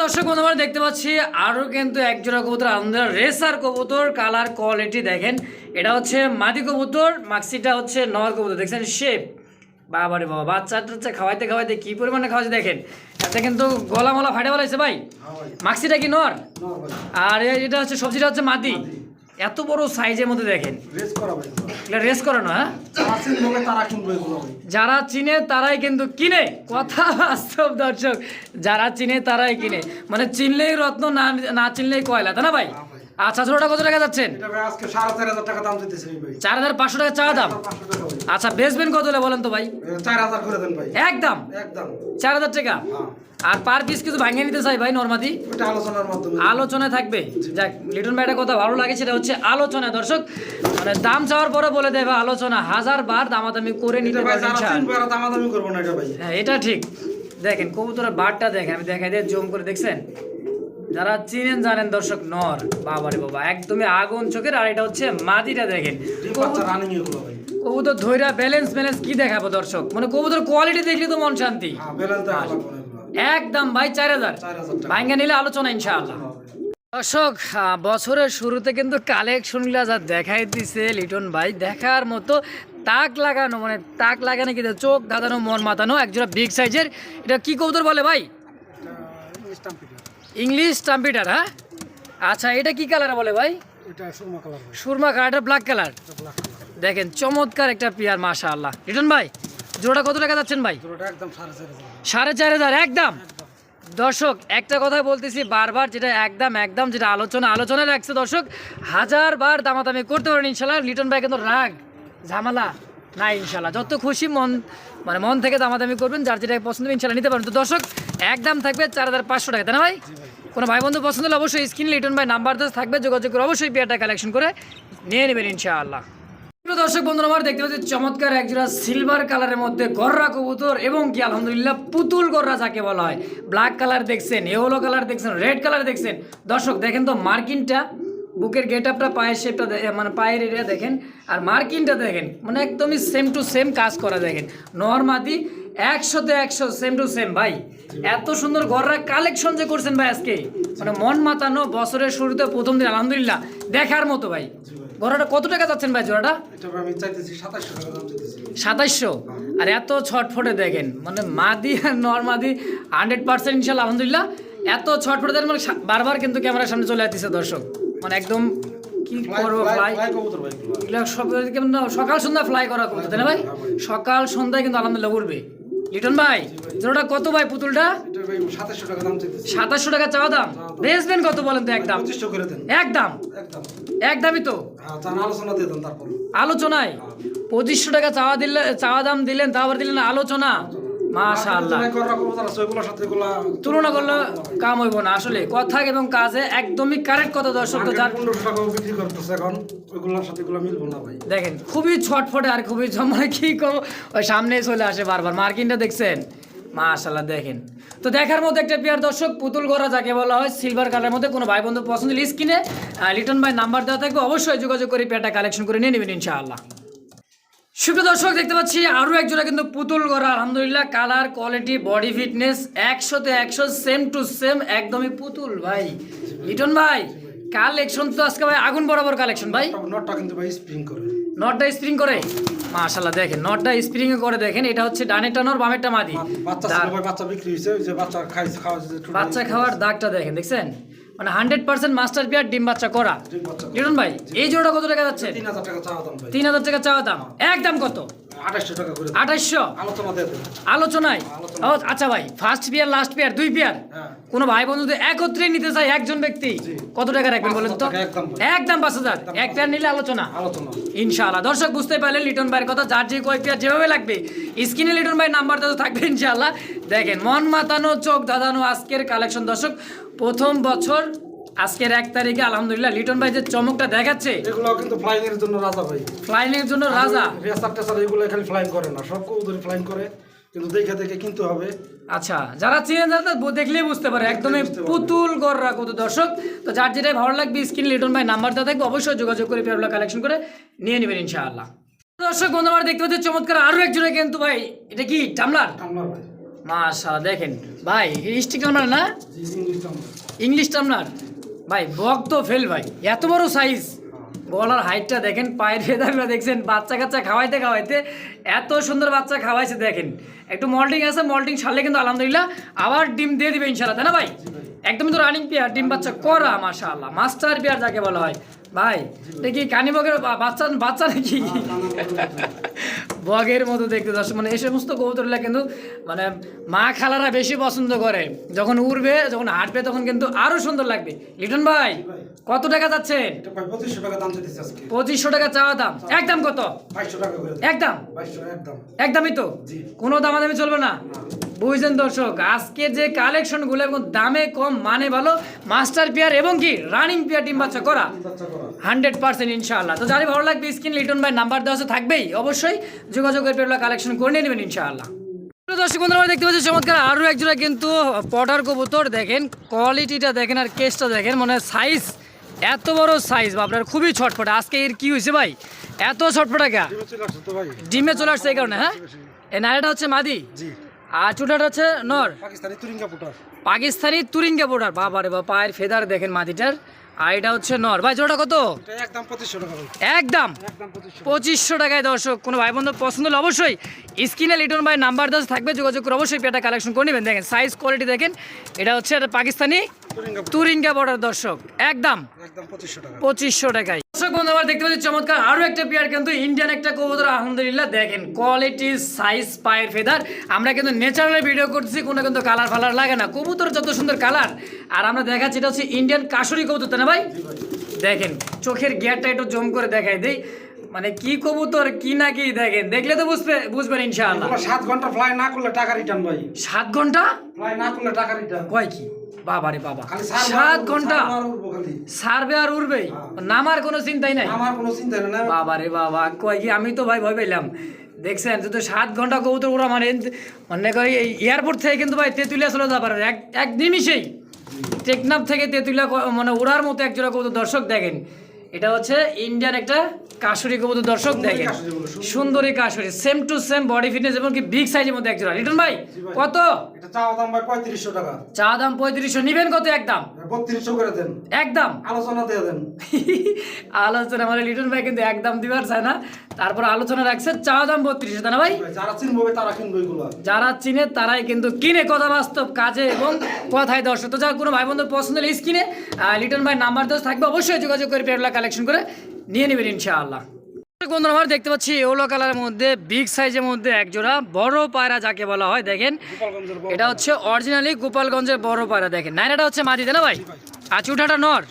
Speaker 1: দর্শক বন্ধু আমরা দেখতে পাচ্ছি আরও কিন্তু একজোড়া কবুতর, আলহামদুলিল্লাহ রেসার কবুতর, কালার কোয়ালিটি দেখেন। এটা হচ্ছে মাদি কবুতর, মাক্সিটা হচ্ছে নর কবুতর, দেখছেন শেপ বাবা রে বাবা, বাচ্চা টাচ্চা খাওয়াইতে কি পরিমাণে খাওয়াচ্ছে দেখেন। এটা কিন্তু গলা মলা ফাটে বলাইছে ভাই। মাক্সিটা কি নর? আর এটা হচ্ছে সবজিটা হচ্ছে মাদি। এত বড় সাইজের মধ্যে দেখেন,
Speaker 2: রেস করা ভাই।
Speaker 1: এটা রেস করানো। হ্যাঁ,
Speaker 2: আছে লোকে তারা কিনবে এগুলো ভাই।
Speaker 1: যারা চিনে তারাই কিন্তু কিনে, কথা বাস্তব দর্শক, যারা চিনে তারাই কিনে, মানে চিনলেই রত্ন, না চিনলেই কয়লা, তাই না ভাই? আচ্ছা জোড়াটা কত টাকা যাচ্ছেন?
Speaker 2: এটা ভাই আজকে 4500 টাকা দাম দিতেছি ভাই।
Speaker 1: 4500 টাকা চাওয়া দাম।
Speaker 2: 500 টাকা ভাই।
Speaker 1: আচ্ছা বেচবেন কত হলে বলেন তো ভাই?
Speaker 2: 4000 করে দেন ভাই।
Speaker 1: একদম
Speaker 2: একদম
Speaker 1: 4000 টাকা।
Speaker 2: হ্যাঁ।
Speaker 1: আর পার পিস কিছু ভাঙিয়ে নিতে চাই ভাই নরমাদি,
Speaker 2: এটা আলোচনার মাধ্যমে।
Speaker 1: আলোচনায় থাকবে। যাক লিটন ভাইটা কথা ভালো লাগে, সেটা হচ্ছে আলোচনা দর্শক, মানে দাম চাওয়ার পরে বলে দেবে আলোচনা, 1000 বার দামাদামি করে নিতে
Speaker 2: এটা ভাই
Speaker 1: পারবেন
Speaker 2: যারা
Speaker 1: ইনশাআল্লাহ।
Speaker 2: তিনবার দামাদামি করব না এটা ভাই।
Speaker 1: হ্যাঁ এটা ঠিক। দেখেন কবুতরের বারটা দেখেন, আমি দেখাই দিয়ে জুম করে, দেখছেন? যারা চিনেন জানেন দর্শক, নর বাবারে বাবা একদমই আগুন চোখের। আর এটা হচ্ছে মাদিটা দেখেন,
Speaker 2: ডিম বাচ্চা রানিং এগুলো ভাই।
Speaker 1: কবুতর ধৈরা ব্যালেন্স কি দেখাবো দর্শক, মানে কবুতর কোয়ালিটি দেখলে তো মন শান্তি।
Speaker 2: হ্যাঁ, ব্যালেন্স দেখা লাগবে না এগুলো।
Speaker 1: একদম ভাই 4000
Speaker 2: টাকা।
Speaker 1: ভাঙ্গা নিলে আলোচনা ইনশাআল্লাহ। দর্শক বছরের শুরুতে কিন্তু কালেকশনগুলো যা দেখাই দিছে লিটন ভাই, দেখার মতো, তাক লাগানো, মানে তাক লাগানো কি চোখ ধাঁধানো, মন মাতানো একজোড়া বিগ সাইজের। এটা কি কবুতর বলে ভাই? ইংলিশ স্টাম্পিটার। হ্যাঁ আচ্ছা, এটা কি কালার বলে ভাই?
Speaker 2: এটা সুরমা কালার ভাই।
Speaker 1: সুরমা কালার, এটা ব্ল্যাক কালার।
Speaker 2: এটা ব্ল্যাক কালার।
Speaker 1: দেখেন চমৎকার একটা পেয়ার মাশাআল্লাহ। লিটন ভাই জোড়া কত টাকা যাচ্ছেন ভাই?
Speaker 2: এটা একদম 4500।
Speaker 1: 4500 একদম দর্শক একটা কথা বলতেছি বারবার, যেটা একদম যেটা আলোচনায় রাখছে দর্শক, 1000 বার দামাদামি করতে পারেন ইনশাল্লাহ। লিটন ভাই কিন্তু রাগ ঝামেলা না ইনশাল্লাহ, যত খুশি মন থেকে দামাদামি করবেন, যার যেটা পছন্দ হবে ইনশাল্লাহ নিতে পারেন। তো দর্শক একদম থাকবে 4500 টাকা, তাই না ভাই? কোনো ভাই বন্ধু পছন্দ হলে অবশ্যই স্ক্রিনে লিটন ভাই নাম্বার থাকবে, যোগাযোগ করে অবশ্যই পেয়ারটা কালেকশন করে নিয়ে নেবেন ইনশাআল্লাহ। দর্শক বন্ধুরা আমার দেখতে পাচ্ছি চমৎকার একজোড়া সিলভার কালারের মধ্যে গররা কবুতর এবং কি আলহামদুলিল্লাহ পুতুল গররা যাকে বলা হয়। ব্ল্যাক কালার দেখছেন, ইয়েলো কালার দেখছেন, রেড কালার দেখছেন। দর্শক দেখেন তো মার্কিনটা, বুকের গেট আপটা, পায়ের শেপটা মানে পায়ের এরিয়া দেখেন, আর মার্কিনটা দেখেন, মানে একদমই সেম টু সেম কাজ করা দেখেন। নরমাদি 100তে 100 সেম টু সেম ভাই। এত সুন্দর গররা কালেকশন যে করছেন ভাই আজকে, মানে মন মাতানো, বছরের শুরুতে প্রথম দিন আলহামদুলিল্লাহ দেখার মতো ভাই। গররাটা কত টাকা যাচ্ছেন ভাই জোড়াটা?
Speaker 2: আমি চাইতেছি 2700 টাকা দাম চাইতেছি।
Speaker 1: 2700? আর এত ছটফটে দেখেন, মানে মাদি আর নরমাদি 100% ইনশাল্লাহ আলহামদুলিল্লাহ। এত ছটফটে দেখেন, মানে বারবার কিন্তু ক্যামেরার সামনে চলে আসতেছে দর্শক, মানে একদম কি করবো ফ্লাই এগুলো সব সকাল সন্ধ্যা ফ্লাই করা করতে, তাই না ভাই? সকাল সন্ধ্যায় কিন্তু আলহামদুলিল্লাহ উঠবে। লিটন ভাই জোড়াটা কত ভাই পুতুলটা?
Speaker 2: 2700 টাকা দাম চাইতেছি।
Speaker 1: 2700 টাকা চাওয়া দাম, বেচবেন কত বলেন তো? একদম
Speaker 2: 2500 করে দেন।
Speaker 1: একদম একদমই তো
Speaker 2: আলোচনা দিয়ে দেন। তারপর
Speaker 1: আলোচনায় 2500 টাকা চাওয়া দাম দিলেন, তারপর দিলেন আলোচনা। মাশাআল্লাহ, তুলনা করলে কাম হইব না আসলে। কথা এবং কাজে একদমই কারেক্ট কথা দর্শক। তো যার
Speaker 2: 1500 টাকা বিক্রি করতেছে এখন, ওইগুলোর সাথে এগুলো মিলবো না ভাই।
Speaker 1: দেখেন খুবই ছটফটে আর খুবই মানে কি করবো, ওই সামনেই চলে আসে বারবার। মার্কিনটা দেখছেন, মাশাআল্লাহ দেখেন। তো দেখার মধ্যে একটা পেয়ার দর্শক, পুতুল গড়া যাকে বলা হয়, সিলভার কালারের মধ্যে। কোনো ভাই বন্ধু পছন্দ স্ক্রিনে লিটন ভাই নাম্বার দেওয়া থাকবে, অবশ্যই যোগাযোগ করে পেয়ারটা কালেকশন করে নিয়ে নেবেন ইনশাআল্লাহ। সুপ্রিয় দর্শক দেখতে পাচ্ছি আরও একজোড়া কিন্তু পুতুল গড়া, আলহামদুলিল্লাহ কালার কোয়ালিটি বডি ফিটনেস 100তে 100 সেম টু সেম, একদমই পুতুল ভাই। লিটন ভাই কালেকশন তো আজকে ভাই আগুন বরাবর কালেকশন ভাই।
Speaker 2: নটটা কিন্তু ভাই স্প্রিং করে,
Speaker 1: নটটা স্প্রিং করে মাশাআল্লাহ দেখেন, নটটা স্প্রিং করে দেখেন। এটা হচ্ছে ডানেরটা নর, বামেরটা মাদি।
Speaker 2: বাচ্চা বিক্রি হয়েছে, ওই যে বাচ্চা
Speaker 1: বাচ্চা খাওয়ার দাগটা দেখেন, দেখছেন? মানে 100% মাস্টার পেয়ার, ডিম বাচ্চা করা। লিটন ভাই এই জোড়া কত টাকা যাচ্ছে?
Speaker 2: 3000 টাকা চাওয়া দাম ভাই।
Speaker 1: 3000 টাকা চাওয়া দাম, একদম কত?
Speaker 2: 2800 টাকা করে।
Speaker 1: 2800
Speaker 2: আলোচনা দিয়ে দেন।
Speaker 1: আলোচনায়? ও আচ্ছা ভাই, first pair last pair 2 pair কোন ভাই বন্ধু একত্রে নিতে চাই একজন ব্যক্তি, কত টাকা রাখবেন বলেন তো? একদম 5000। এক পেয়ার নিলে আলোচনা ইনশাআল্লাহ। দর্শক বুঝতে পারলেন লিটন ভাইয়ের কথা, যার যে কয় পেয়ার যেভাবে লাগবে স্ক্রিনে লিটন ভাই নাম্বার তো থাকবে ইনশাআল্লাহ। দেখেন মন মাতানো, চোখ দাদানো আজকের কালেকশন দর্শক। প্রথম বছর আজকের 1 তারিখে আলহামদুলিল্লাহ লিটন ভাই যে চমকটা দেখাচ্ছে,
Speaker 2: এগুলো কিন্তু ফ্লাইং এর জন্য রাজা ভাই।
Speaker 1: ফ্লাইং এর জন্য রাজা।
Speaker 2: রেসার টেসার এগুলো খালি ফ্লাইং করে না, সব কবুতরই ফ্লাইং করে, কিন্তু দেখে কিনতে হবে।
Speaker 1: আচ্ছা, যারা চেনেন যারা দেখলেই বুঝতে পারে, একদমই পুতুল গড়রা কত দর্শক। তো যার যেটাই ভালো লাগবে স্ক্রিন লিটন ভাই নাম্বার দেওয়া থাকবে, অবশ্যই যোগাযোগ করে পেয়ারগুলো কালেকশন করে নিয়ে নেবেন ইনশাআল্লাহ। দর্শক বন্ধু আমার দেখতে পাচ্ছি চমৎকার আরো একজনে কিন্তু ভাই, এটা কি টামলার? মাশাআল্লাহ দেখেন ভাই, স্টিক টামলার না ইংলিশ টামলার ভাই, বক তো ফেল ভাই, এত বড় সাইজ। গলার হাইটটা দেখেন, পায়ের ফেদারগুলো দেখছেন, বাচ্চা কাচ্চা খাওয়াইতে এত সুন্দর বাচ্চা খাওয়াইছে দেখেন। একটু মল্টিং আছে, মল্টিং সারলে কিন্তু আলহামদুলিল্লাহ আবার ডিম দিয়ে দিবে ইনশাআল্লাহ, তাই না ভাই? একদমই তো রানিং পেয়ার, ডিম বাচ্চা করা মাশাআল্লাহ, মাস্টার পেয়ার যাকে বলা হয় ভাই। দেখি কানি বগের বাচ্চা নাকি? বগের মতো দেখতে দর্শক, মানে এই সমস্ত কবুতরগুলা কিন্তু মানে মা খালারা বেশি পছন্দ করে। যখন উড়বে, যখন হাঁটবে, তখন কিন্তু আরো সুন্দর লাগবে। লিটন ভাই কত টাকা যাচ্ছেন?
Speaker 2: 2500 টাকা দাম চাইতেছি আজকে।
Speaker 1: 2500 টাকা চাওয়া দাম, একদম কত?
Speaker 2: 2200 টাকা করে।
Speaker 1: একদম
Speaker 2: 2200 একদম।
Speaker 1: একদমই তো, কোনো দামাদামি চলবে না। বুঝছেন দর্শক, আজকে যে কালেকশন গুলো এবং দামে কম, মানে ভালো, মাস্টার পেয়ার এবং কি রানিং পেয়ার, ডিম বাচ্চা করা 100% ইনশাআল্লাহ। তো যারা ভালো লাগবে স্ক্রিন লিটন ভাই নাম্বার দেওয়া থাকবেই, অবশ্যই যোগাযোগের পেয়ারগুলো কালেকশন করে নিয়ে নেবেন ইনশাআল্লাহ। দর্শক বন্ধুরা আমরা দেখতে পাচ্ছি চমৎকার আরো একজোড়া কিন্তু পটার কবুতর। দেখেন কোয়ালিটিটা দেখেন আর কেসটা দেখেন, মানে সাইজ এত বড় সাইজ আপনার, খুবই ছটফটে। আজকে এর কি হয়েছে ভাই, এত ছটফটা কা? ডিমে চলে আসছে এই কারণে। হ্যাঁ, এই নারীটা হচ্ছে মাদি আর চুটাটা হচ্ছে নর, পাকিস্তানি তুরিঙ্গা পোটার। বাবা রে বাবা, পায়ের ফেদার দেখেন মাদিটার। আর এটা হচ্ছে নর। ভাই জোড়া কত?
Speaker 2: একদম 2500 টাকা।
Speaker 1: একদম 2500 টাকায় দর্শক। কোনো ভাই বন্ধু পছন্দ হলে অবশ্যই স্ক্রিনে লিটন ভাই নাম্বার দেওয়া থাকবে, যোগাযোগ করে অবশ্যই পেয়ারটা কালেকশন করে নেবেন। দেখেন সাইজ কোয়ালিটি দেখেন, এটা হচ্ছে পাকিস্তানি তুরিঙ্গা বর্ডার দর্শক, একদম
Speaker 2: একদম 2500 টাকা।
Speaker 1: 2500 টাকায়। দর্শক বন্ধু আমার দেখতে পাচ্ছি চমৎকার আরো একটা পেয়ার, কিন্তু ইন্ডিয়ান একটা কবুতর। আলহামদুলিল্লাহ দেখেন কোয়ালিটি, সাইজ, পায়ের ফেদার। আমরা কিন্তু ন্যাচারাল ভিডিও করছি, কোনো কিন্তু কালার ফালার লাগে না। কবুতর যত সুন্দর কালার, আর আমরা দেখাচ্ছি এটা হচ্ছে ইন্ডিয়ান কাশুরি কবুতর, তাই না ভাই? দেখেন চোখের গিয়ারটা একটু জম করে দেখাই দেই, মানে কি কবুতর কি না কি, দেখেন দেখলে তো বুঝবেন ইনশাআল্লাহ।
Speaker 2: 7 ঘন্টা ফ্লাই না করলে টাকা রিটার্ন ভাই।
Speaker 1: 7 ঘন্টা
Speaker 2: ফ্লাই না করলে টাকা রিটার্ন।
Speaker 1: কয় কি বাবা রে বাবা,
Speaker 2: খালি
Speaker 1: 7 ঘন্টা
Speaker 2: খালি
Speaker 1: সার্ভে আর উড়বেই, নামার কোনো চিন্তাই নাই।
Speaker 2: আমার কোনো চিন্তা নেই।
Speaker 1: বাবা রে বাবা, কয় কি, আমি তো ভাই ভয় পেলাম। দেখছেন যদি 7 ঘন্টা কবুতর ওরা মানে করি এই এয়ারপোর্ট থেকে কিন্তু ভাই তেঁতুলিয়া চলে যাবার এক নিমিষেই টেকনাফ থেকে তেঁতুলিয়া মানে ওড়ার মতো এক জোড়া কবুতর। দর্শক দেখেন এটা হচ্ছে ইন্ডিয়ান একটা কাশুরি কবুতর। দর্শক দেখেন সুন্দরী Kasuri, same to same body fitness এবং কি বিগ সাইজের মধ্যে এক জোড়া। রিটন ভাই কত?
Speaker 2: এটা চাওয়া দাম ভাই 3500 টাকা।
Speaker 1: চা দাম 3500, নিবেন কত? একদম
Speaker 2: 3200 করে দেন,
Speaker 1: একদম
Speaker 2: আলোচনা দিয়ে দেন।
Speaker 1: আলোচনা মানে লিটন ভাই কিন্তু একদম দিবার চায় না, তারপর আলোচনা রাখছে। চা দাম 3200, তাই না ভাই?
Speaker 2: যারা চিনবে তারা কিনবে এগুলো,
Speaker 1: যারা চিনে তারাই কিন্তু কিনে, কথা বাস্তব, কাজে এবং কথায়। দর্শক তো যা কোনো ভাই বন্ধুর পছন্দের স্কিনে লিটন ভাই নাম্বার দেওয়া থাকবে, অবশ্যই যোগাযোগ করে পেয়ারগুলো কালেকশন করে নিয়ে নেবেন ইনশাআল্লাহ। বন্ধুরা আমরা দেখতে পাচ্ছি ইয়েলো কালারের মধ্যে বিগ সাইজের মধ্যে এক জোড়া বড় পায়রা যাকে বলা হয়। দেখেন এটা হচ্ছে অরিজিনালি গোপালগঞ্জের বড় পায়রা। দেখেন নাইনাটা হচ্ছে মাদি, তাই না ভাই? আর চুটাটা নর।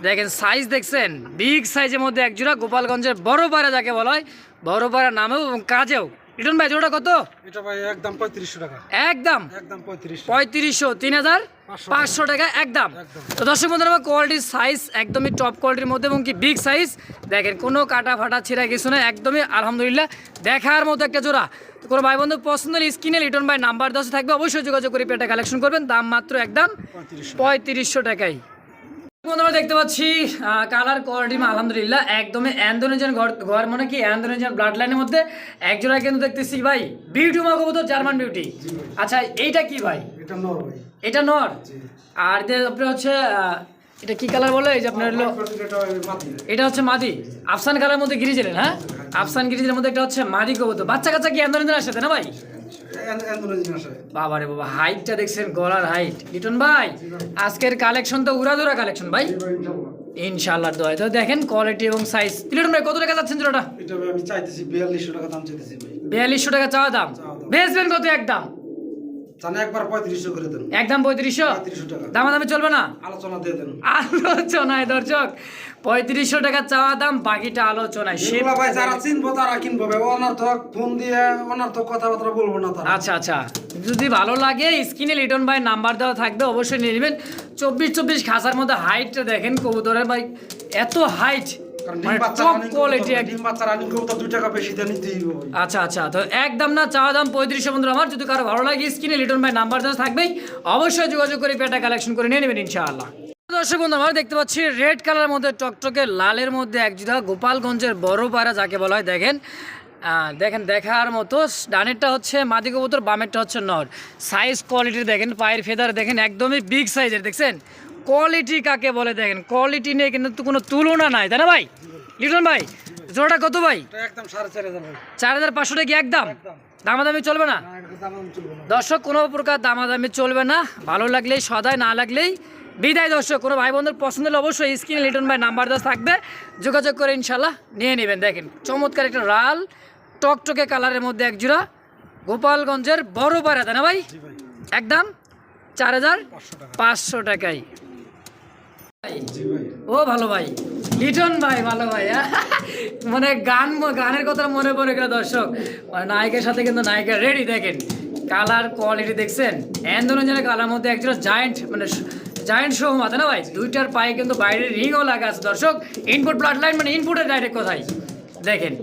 Speaker 1: দেখেন সাইজ দেখছেন, বিগ সাইজের মধ্যে এক জোড়া গোপালগঞ্জের বড় পায়রা যাকে বলা হয়। বড় পায়রা নামেও এবং কাজেও। রিটন ভাই জোড়া কত?
Speaker 2: এটা ভাই একদম 3500 টাকা।
Speaker 1: একদম 3500, 3500 টাকা একদম। তো দর্শক বন্ধুরা কোয়ালিটি সাইজ একদমই টপ কোয়ালিটির মধ্যে এবং কি বিগ সাইজ। দেখেন কোনো কাটা ফাটা ছিঁড়া কিছু না, একদমই আলহামদুলিল্লাহ দেখার মতো একটা জোড়া। তো কোনো ভাই বন্ধু পছন্দের স্ক্রিনে লিটন ভাই নাম্বার 10 থাকবে, অবশ্যই যোগাযোগ করে পেটা কালেকশন করবেন। দাম মাত্র একদম 3500 টাকায়। আমরা দেখতে পাচ্ছি কালার কোয়ালিটি আলহামদুলিল্লাহ একদমই ইন্দোনেশিয়ান ঘর মানে কি ইন্দোনেশিয়ান ব্লাড লাইনের মধ্যে এক জোড়া কিন্তু দেখতেছি ভাই বিউটি মা কবুতর, জার্মান বিউটি। আচ্ছা এইটা কি ভাই?
Speaker 2: এটা নর ভাই।
Speaker 1: এটা নর। আর যে আপনার হচ্ছে এটা কি কালার বলে? এই যে আপনার হলো এটা হচ্ছে মাদি। আফসান কালার মধ্যে গিরিজেলেন, হ্যাঁ আফসান গিরিজের মধ্যে একটা হচ্ছে মাদি কবুতর। বাচ্চা কাচ্চা কি ইন্দোনেশিয়ান আসে, তাই না ভাই? বাবা রে বাবা, হাইটটা দেখছেন, গলার হাইট। লিটন ভাই আজকের কালেকশন তো উড়াধুরা কালেকশন ভাই, ইনশাআল্লাহ দোয়া। তো দেখেন কোয়ালিটি এবং সাইজ। লিটন ভাই কত টাকা যাচ্ছেন জোড়াটা?
Speaker 2: এটা আমি চাইতেছি 4200 টাকা দাম চাইতেছি ভাই।
Speaker 1: 4200 টাকা চাওয়া দাম। বেচবেন কত? একদম
Speaker 2: জানা একবার 3500 করে দেন।
Speaker 1: একদম 3500
Speaker 2: টাকা।
Speaker 1: দামাদামি চলবে না?
Speaker 2: আলোচনা দিয়ে দেন।
Speaker 1: আলোচনায় দর্শক 3500 টাকা চাওয়া দাম, বাকিটা আলোচনায়।
Speaker 2: সেগুলা ভাই যারা চিনবো তারা কিনবো ভাই, অনর্থক ফোন দিয়ে অনর্থক কথাবার্তা বলবো না তারা।
Speaker 1: আচ্ছা আচ্ছা, যদি ভালো লাগে স্ক্রিনে লিটন ভাই নাম্বার দেওয়া থাকবে, অবশ্যই নিয়ে নেবেন। 24 খাসার মধ্যে হাইটটা দেখেন কবুতরের ভাই, এত হাইট মানে টপ কোয়ালিটি। আচ্ছা আচ্ছা, তো একদম না চাওয়া দাম 3500 বন্ধুরা আমার। যদি কারো ভালো লাগে স্ক্রিনে লিটন ভাই নাম্বার দেওয়া থাকবেই, অবশ্যই যোগাযোগ করে পেটা কালেকশন করে নিয়ে নেবেন ইনশাআল্লাহ। দর্শক বন্ধু আমরা দেখতে পাচ্ছি রেড কালারের মধ্যে টকটকে লালের মধ্যে এক জোড়া গোপালগঞ্জের বড় পায়রা যাকে বলা হয়। দেখেন দেখেন দেখার মতো। ডানেরটা হচ্ছে মাদি কবুতর, বামেরটা হচ্ছে নর। সাইজ কোয়ালিটি দেখেন, পায়ের ফেদার দেখেন একদমই বিগ সাইজের। দেখছেন কোয়ালিটি কাকে বলে, দেখেন কোয়ালিটি নিয়ে কিন্তু কোনো তুলনা নাই, তাই না ভাই? লিটন ভাই জোড়াটা কত ভাই?
Speaker 2: একদম 4500 ভাই।
Speaker 1: 4500 টাকা একদম। দামাদামি চলবে না দর্শক, কোনো প্রকার দামাদামি চলবে না। ভালো লাগলেই সদায়, না লাগলেই বিদায়। দর্শক কোনো ভাই বন্ধুর পছন্দ হলে অবশ্যই স্ক্রিনে লিটন ভাই নাম্বার 10 থাকবে, যোগাযোগ করে ইনশাল্লাহ নিয়ে নেবেন। দেখেন চমৎকার একটা লাল টকটকে কালারের মধ্যে এক জোড়া গোপালগঞ্জের বড় পায়রা, তাই না ভাই? একদম 4500 টাকায়। ও ভালো ভাই লিটন ভাই, ভালো ভাই। মানে গানের কথা মনে পড়ে গেল দর্শক, মানে নায়কের সাথে কিন্তু নায়িকা রেডি। দেখেন কালার কোয়ালিটি দেখছেন, ইন্দোনেশিয়ানের কালার মধ্যে একজোড়া জায়েন্ট মানে জায়েন্ট শো মাথা না ভাই। দুইটার পায়ে কিন্তু বাইরের রিংও লাগা আছে দর্শক। ইনপুট ব্লাড লাইন মানে ইনপুটের ডাইরেক্ট কোথায় দেখেন,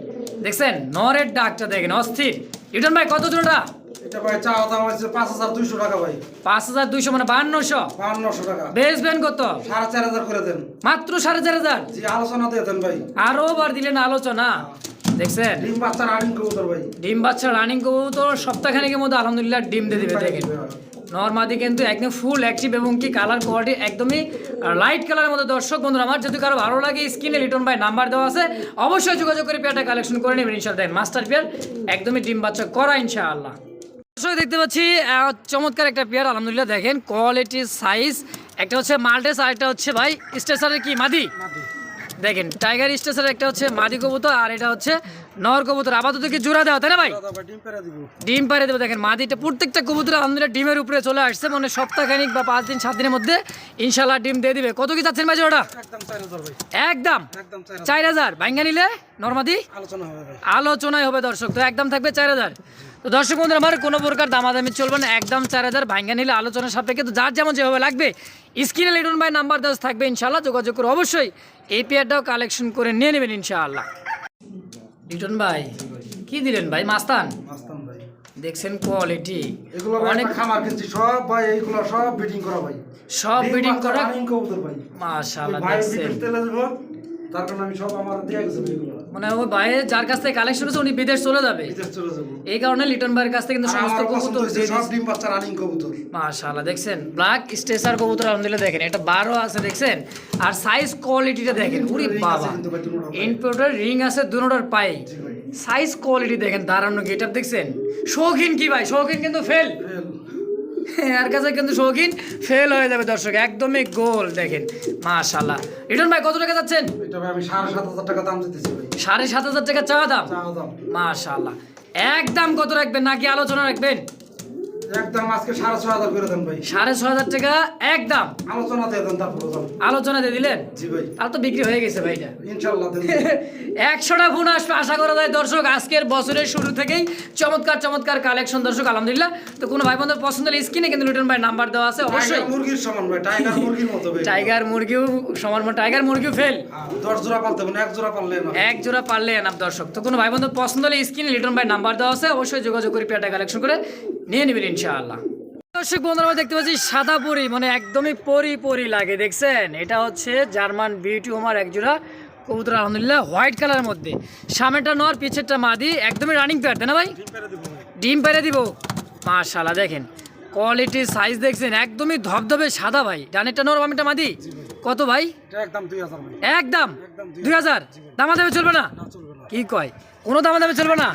Speaker 1: দেখছেন নরের ডাকটা দেখেন অস্থির। লিটন ভাই কত জোড়া?
Speaker 2: এটা ভাই চাওয়া দাম হচ্ছে 5200 টাকা ভাই।
Speaker 1: 5200 মানে 5200
Speaker 2: টাকা।
Speaker 1: বেচবেন কত?
Speaker 2: 4500 করে দেন।
Speaker 1: মাত্র 4500?
Speaker 2: জি আলোচনা দিয়ে দেন ভাই।
Speaker 1: আরো বার দিলেন আলোচনা। দেখছেন
Speaker 2: ডিম বাচ্চা রানিং কবুতর ভাই।
Speaker 1: ডিম বাচ্চা রানিং কবুতর সপ্তাহখানেকের মধ্যে আলহামদুলিল্লাহ ডিম দিয়ে দিবে। দেখেন নরমাদি কিন্তু একদম ফুল অ্যাক্টিভ এবং কি কালার কোয়ালিটি একদমই লাইট কালারের মধ্যে। দর্শক বন্ধুরা আমার যদি কারো ভালো লাগে স্ক্রিনে লিটন ভাই নাম্বার দেওয়া আছে, অবশ্যই যোগাযোগ করে পেয়ারটা কালেকশন করে নেবেন ইনশাআল্লাহ। দেখেন মাস্টার পেয়ার একদমই ডিম বাচ্চা করা ইনশাআল্লাহ। দর্শক দেখতে পাচ্ছি চমৎকার একটা পেয়ার আলহামদুলিল্লাহ। দেখেন কোয়ালিটি সাইজ একটা হচ্ছে মাল্টেস আর একটা হচ্ছে ভাই স্টেশনের কি মাদি।
Speaker 2: মাদি।
Speaker 1: দেখেন টাইগার স্টেশনের একটা হচ্ছে মাদি কবুতর আর এটা হচ্ছে নর কবুতর। আপাতত কি জোড়া দেওয়া তাই না ভাই?
Speaker 2: দাদা ভাই ডিম পেরে দিব।
Speaker 1: ডিম পাড়ে দেবো। দেখেন মাদিটা প্রত্যেকটা কবুতর আলহামদুলিল্লাহ ডিমের উপরে চলে আসছে, মানে সপ্তাহখানিক বা 5 দিন 7 দিনের মধ্যে ইনশাল্লাহ ডিম দিয়ে দিবে। কত কি চাচ্ছেন ভাই জোড়া?
Speaker 2: একদম 4000 ভাই।
Speaker 1: একদম
Speaker 2: একদম 4000।
Speaker 1: 4000 ভাঙ্গা নিলে নরমাদি
Speaker 2: আলোচনা হবে ভাই।
Speaker 1: আলোচনায় হবে দর্শক, তো একদম থাকবে 4000। তো দর্শক বন্ধুরা আমার কোনো প্রকার দামাদামি চলবে না, একদম 4000 ভাঙ্গা নিলে আলোচনার সাপেক্ষে। তো যার যেমন যেভাবে লাগবে স্ক্রিনে লিটন ভাই নাম্বার দেওয়া থাকবে, ইনশাল্লাহ যোগাযোগ করে অবশ্যই এই পেয়ারটাও কালেকশন করে নিয়ে নেবেন ইনশাআল্লাহ। লিটন ভাই কি দিলেন ভাই? মাস্তান
Speaker 2: মাস্তান ভাই।
Speaker 1: দেখছেন কোয়ালিটি
Speaker 2: এগুলো অনেক খামার কিনছি সব ভাই, এইগুলো সব বিডিং করা ভাই,
Speaker 1: সব বিডিং করা
Speaker 2: রানিং কবুতর ভাই।
Speaker 1: মাশাআল্লাহ
Speaker 2: ভাই
Speaker 1: দেখছেন।
Speaker 2: বিদেশ তেলে দেব, তার কারণে আমি সব আমার দিয়ে গেছে এগুলো।
Speaker 1: মানে ওই ভাই যার কাছ থেকে কালেকশন হচ্ছে উনি বিদেশ চলে যাবে,
Speaker 2: বিদেশ চলে যাব।
Speaker 1: এই কারণে লিটন ভাইয়ের কাছ থেকে কিন্তু সমস্ত
Speaker 2: আমার পছন্দ
Speaker 1: কবুতর
Speaker 2: হয়েছে, সব ডিম বাচ্চা রানিং কবুতর।
Speaker 1: মাশাআল্লাহ দেখছেন ব্ল্যাক স্টেসার কবুতর আলহামদুলিল্লাহ দেখেন এটা 12 আছে দেখছেন, আর সাইজ কোয়ালিটিটা দেখেন উরি বাবা, ইনপুটার রিং আছে দুটোটার পায়ে, সাইজ কোয়ালিটি দেখেন, দাঁড়ানো গেটআপ দেখছেন। শৌখিন কি ভাই? শৌখিন কিন্তু ফেল, এর কাছে কিন্তু শৌখিন ফেল হয়ে যাবে দর্শক, একদমই গোল দেখেন মাশাআল্লাহ। রিটন ভাই কত টাকা যাচ্ছেন?
Speaker 2: এটা ভাই আমি 7500 টাকা দাম দিতেছি ভাই।
Speaker 1: 7500 টাকা চাওয়া দাম।
Speaker 2: চাও দাম
Speaker 1: মাশাআল্লাহ। একদম কত রাখবেন নাকি আলোচনা রাখবেন?
Speaker 2: একদম আজকে 6500 করে দেন ভাই।
Speaker 1: 6500 টাকা একদম
Speaker 2: আলোচনা দিয়ে দেন, তারপর দাম।
Speaker 1: আলোচনা দিয়ে দিলেন?
Speaker 2: জি ভাই
Speaker 1: তাহলে তো বিক্রি হয়ে গেছে ভাই এটা।
Speaker 2: ইনশাআল্লাহ দেন।
Speaker 1: 100টা ফোন আসবে আশা করা যায় দর্শক, আজকের বছরের শুরু থেকেই চমৎকার চমৎকার কালেকশন দর্শক আলহামদুলিল্লাহ। তো কোনো ভাই বন্ধুর পছন্দ হলে স্ক্রিনে কিন্তু লিটন ভাই নাম্বার দেওয়া আছে অবশ্যই।
Speaker 2: টাইগার মুরগির সমান ভাই, টাইগার মুরগির মতো ভাই।
Speaker 1: টাইগার মুরগিও সমান, টাইগার মুরগিও ফেল।
Speaker 2: 10 জোড়া পালতে হবে না, এক জোড়া পাললে না।
Speaker 1: এক জোড়া পারলে এনাফ দর্শক। তো কোনো ভাই বন্ধুর পছন্দ হলে স্ক্রিনে লিটন ভাই নাম্বার দেওয়া আছে অবশ্যই যোগাযোগ করে পেয়ারটা কালেকশন করে নিয়ে নেবেন ইনশাআল্লাহ। দর্শক বন্ধুরা দেখতে পাচ্ছি সাদা পরি, মানে একদমই পরি পরি লাগে দেখছেন। এটা হচ্ছে জার্মান বিউটি ওমার এক জোড়া কবুতর আলহামদুলিল্লাহ হোয়াইট কালারের মধ্যে, সামনেটা নর পিছেরটা মাদি, একদমই রানিং পেয়ার তাই না ভাই?
Speaker 2: ডিম পেরে দেব ভাই।
Speaker 1: ডিম পেরে দিব মাশাআল্লাহ। দেখেন কোয়ালিটি সাইজ দেখছেন, একদমই ধবধবে সাদা ভাই। ডানেরটা নর বামেরটা মাদি। কত ভাই?
Speaker 2: এটা একদম 2000 ভাই।
Speaker 1: একদম 2000। দামাদামি চলবে না?
Speaker 2: না চলবে না।
Speaker 1: কি কয় কোনো দামাদামি চলবে না?